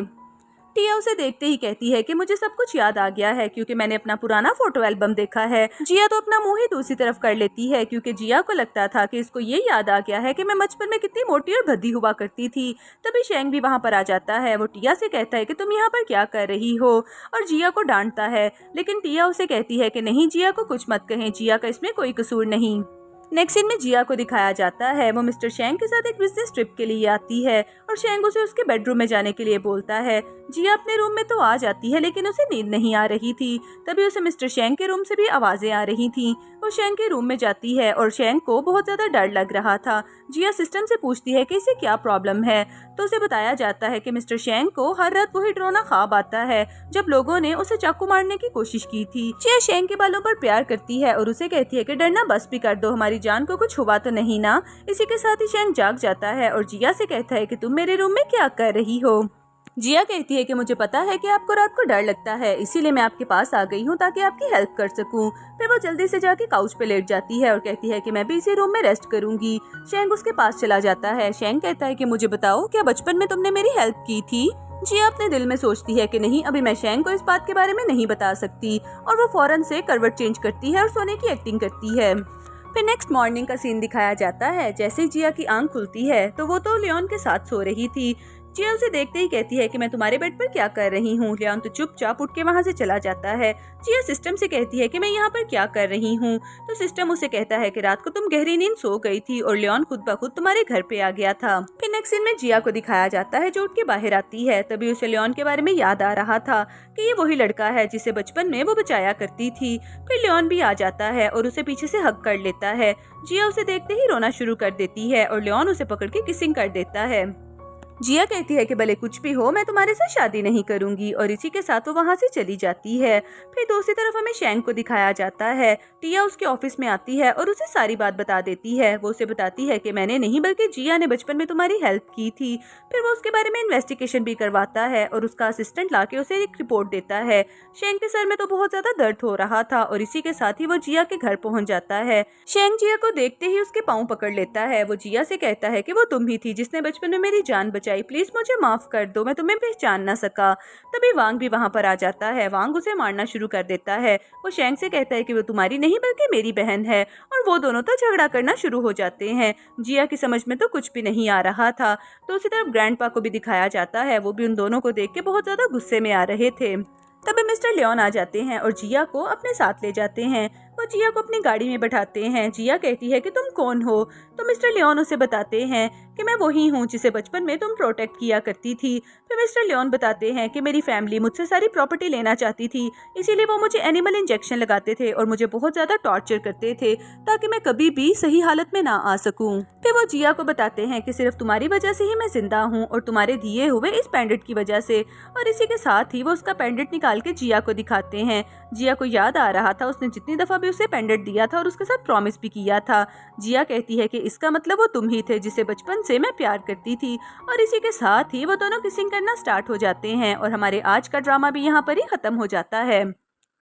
टिया उसे देखते ही कहती है कि मुझे सब कुछ याद आ गया है क्योंकि मैंने अपना पुराना फोटो एल्बम देखा है। जिया तो अपना मुंह ही दूसरी तरफ कर लेती है क्योंकि जिया को लगता था कि इसको ये याद आ गया है कि मैं बचपन में कितनी मोटी और भद्दी हुआ करती थी। तभी शेंग भी वहाँ पर आ जाता है। वो टिया से कहता है कि तुम यहाँ पर क्या कर रही हो और जिया को डांटता है, लेकिन टिया उसे कहती है कि नहीं, जिया को कुछ मत कहें, जिया का इसमें कोई कसूर नहीं। नेक्स्ट सीन में जिया को दिखाया जाता है वो मिस्टर शेंग के साथ एक बिजनेस ट्रिप के लिए आती है और शेंग उसे उसके बेडरूम में जाने के लिए बोलता है। जिया अपने रूम में तो आ जाती है लेकिन उसे नींद नहीं आ रही थी। तभी उसे मिस्टर शेंग के रूम से भी आवाजें आ रही थी। वो शेंग के रूम में जाती है और शेंग को बहुत ज्यादा डर लग रहा था। जिया सिस्टम से पूछती है कि इसे क्या प्रॉब्लम है, तो उसे बताया जाता है कि मिस्टर शेंग को हर रात वही डरावना ख्वाब आता है जब लोगों ने उसे चाकू मारने की कोशिश की थी। जिया शेंग के बालों पर प्यार करती है और उसे कहती है कि डरना बस भी कर दो, हमारी जान को कुछ हुआ तो नहीं ना। इसी के साथ ही शेंग जाग जाता है और जिया से कहता है कि तुम मेरे रूम में क्या कर रही हो। जिया कहती है कि मुझे पता है कि आपको रात को डर लगता है, इसीलिए मैं आपके पास आ गई हूँ ताकि आपकी हेल्प कर सकूं। फिर वो जल्दी से जाके काउच पे लेट जाती है और कहती है कि मैं भी इसी रूम में रेस्ट करूंगी। शेंग उसके पास चला जाता है। शेंग कहता है कि मुझे बताओ, क्या बचपन में तुमने मेरी हेल्प की थी? जिया अपने दिल में सोचती है कि नहीं, अभी मैं शेंग को इस बात के बारे में नहीं बता सकती और वो फौरन से करवट चेंज करती है और सोने की एक्टिंग करती है। फिर नेक्स्ट मॉर्निंग का सीन दिखाया जाता है। जैसे ही जिया की आंख खुलती है तो वो तो लियोन के साथ सो रही थी। जिया उसे देखते ही कहती है कि मैं तुम्हारे बेड पर क्या कर रही हूँ। लियोन तो चुपचाप उठ के वहाँ से चला जाता है। जिया सिस्टम से कहती है कि मैं यहाँ पर क्या कर रही हूँ, तो सिस्टम उसे कहता है कि रात को तुम गहरी नींद सो गई थी और लियोन खुद ब खुद तुम्हारे घर पे आ गया था। फिर नेक्स्ट सीन में जिया को दिखाया जाता है जो उठ के बाहर आती है। तभी उसे लियोन के बारे में याद आ रहा था कि ये वही लड़का है जिसे बचपन में वो बचाया करती थी। फिर लियोन भी आ जाता है और उसे पीछे से हग कर लेता है। जिया उसे देखते ही रोना शुरू कर देती है और लियोन उसे पकड़ के किसिंग कर देता है। जिया कहती है कि भले कुछ भी हो, मैं तुम्हारे साथ शादी नहीं करूंगी और इसी के साथ वो वहाँ से चली जाती है। फिर दूसरी तरफ हमें शेंग को दिखाया जाता है। टिया उसके ऑफिस में आती है और उसे सारी बात बता देती है। वो उसे बताती है कि मैंने नहीं बल्कि जिया ने बचपन में तुम्हारी हेल्प की थी। फिर वो उसके बारे में इन्वेस्टिगेशन भी करवाता है और उसका असिस्टेंट लाके उसे एक रिपोर्ट देता है। शेंग के सर में तो बहुत ज्यादा दर्द हो रहा था और इसी के साथ ही वो जिया के घर पहुँच जाता है। शेंग जिया को देखते ही उसके पाँव पकड़ लेता है। वो जिया से कहता है कि वो तुम ही थी जिसने बचपन में मेरी जान बचाई, प्लीज मुझे माफ कर दो, मैं तुम्हें पहचान ना सका। तभी वांग भी वहाँ पर आ जाता है। वांग उसे मारना शुरू कर देता है। वो शेंग से कहता है कि वो तुम्हारी नहीं बल्कि मेरी बहन है और वो दोनों तो झगड़ा करना शुरू हो जाते हैं। जिया की समझ में तो कुछ भी नहीं आ रहा था। तो उसी तरफ ग्रैंडपा को भी दिखाया जाता है। वो भी उन दोनों को देख के बहुत ज्यादा गुस्से में आ रहे थे। तभी मिस्टर लियोन आ जाते हैं और जिया को अपने साथ ले जाते हैं। वो जिया को अपनी गाड़ी में बैठाते हैं। जिया कहती है कि तुम कौन हो, तो मिस्टर लियोन उसे बताते हैं कि मैं वही हूँ जिसे बचपन में तुम प्रोटेक्ट किया करती थी। फिर मिस्टर लियोन बताते हैं कि मेरी फैमिली मुझसे सारी प्रॉपर्टी लेना चाहती थी, इसीलिए वो मुझे एनिमल इंजेक्शन लगाते थे और मुझे बहुत ज्यादा टॉर्चर करते थे ताकि मैं कभी भी सही हालत में ना आ सकूं। फिर वो जिया को बताते हैं कि सिर्फ तुम्हारी वजह से ही मैं जिंदा हूँ और तुम्हारे दिए हुए इस पेंडेंट की वजह से। और इसी के साथ ही वो उसका पेंडेंट निकाल के जिया को दिखाते हैं। जिया को याद आ रहा था उसने जितनी दफा भी उसे पेंडेंट दिया था और उसके साथ प्रॉमिस भी किया था। जिया कहती है कि इसका मतलब वो तुम ही थे जिसे बचपन से मैं प्यार करती थी। और इसी के साथ ही वो दोनों किसिंग करना स्टार्ट हो जाते हैं और हमारे आज का ड्रामा भी यहाँ पर ही खत्म हो जाता है।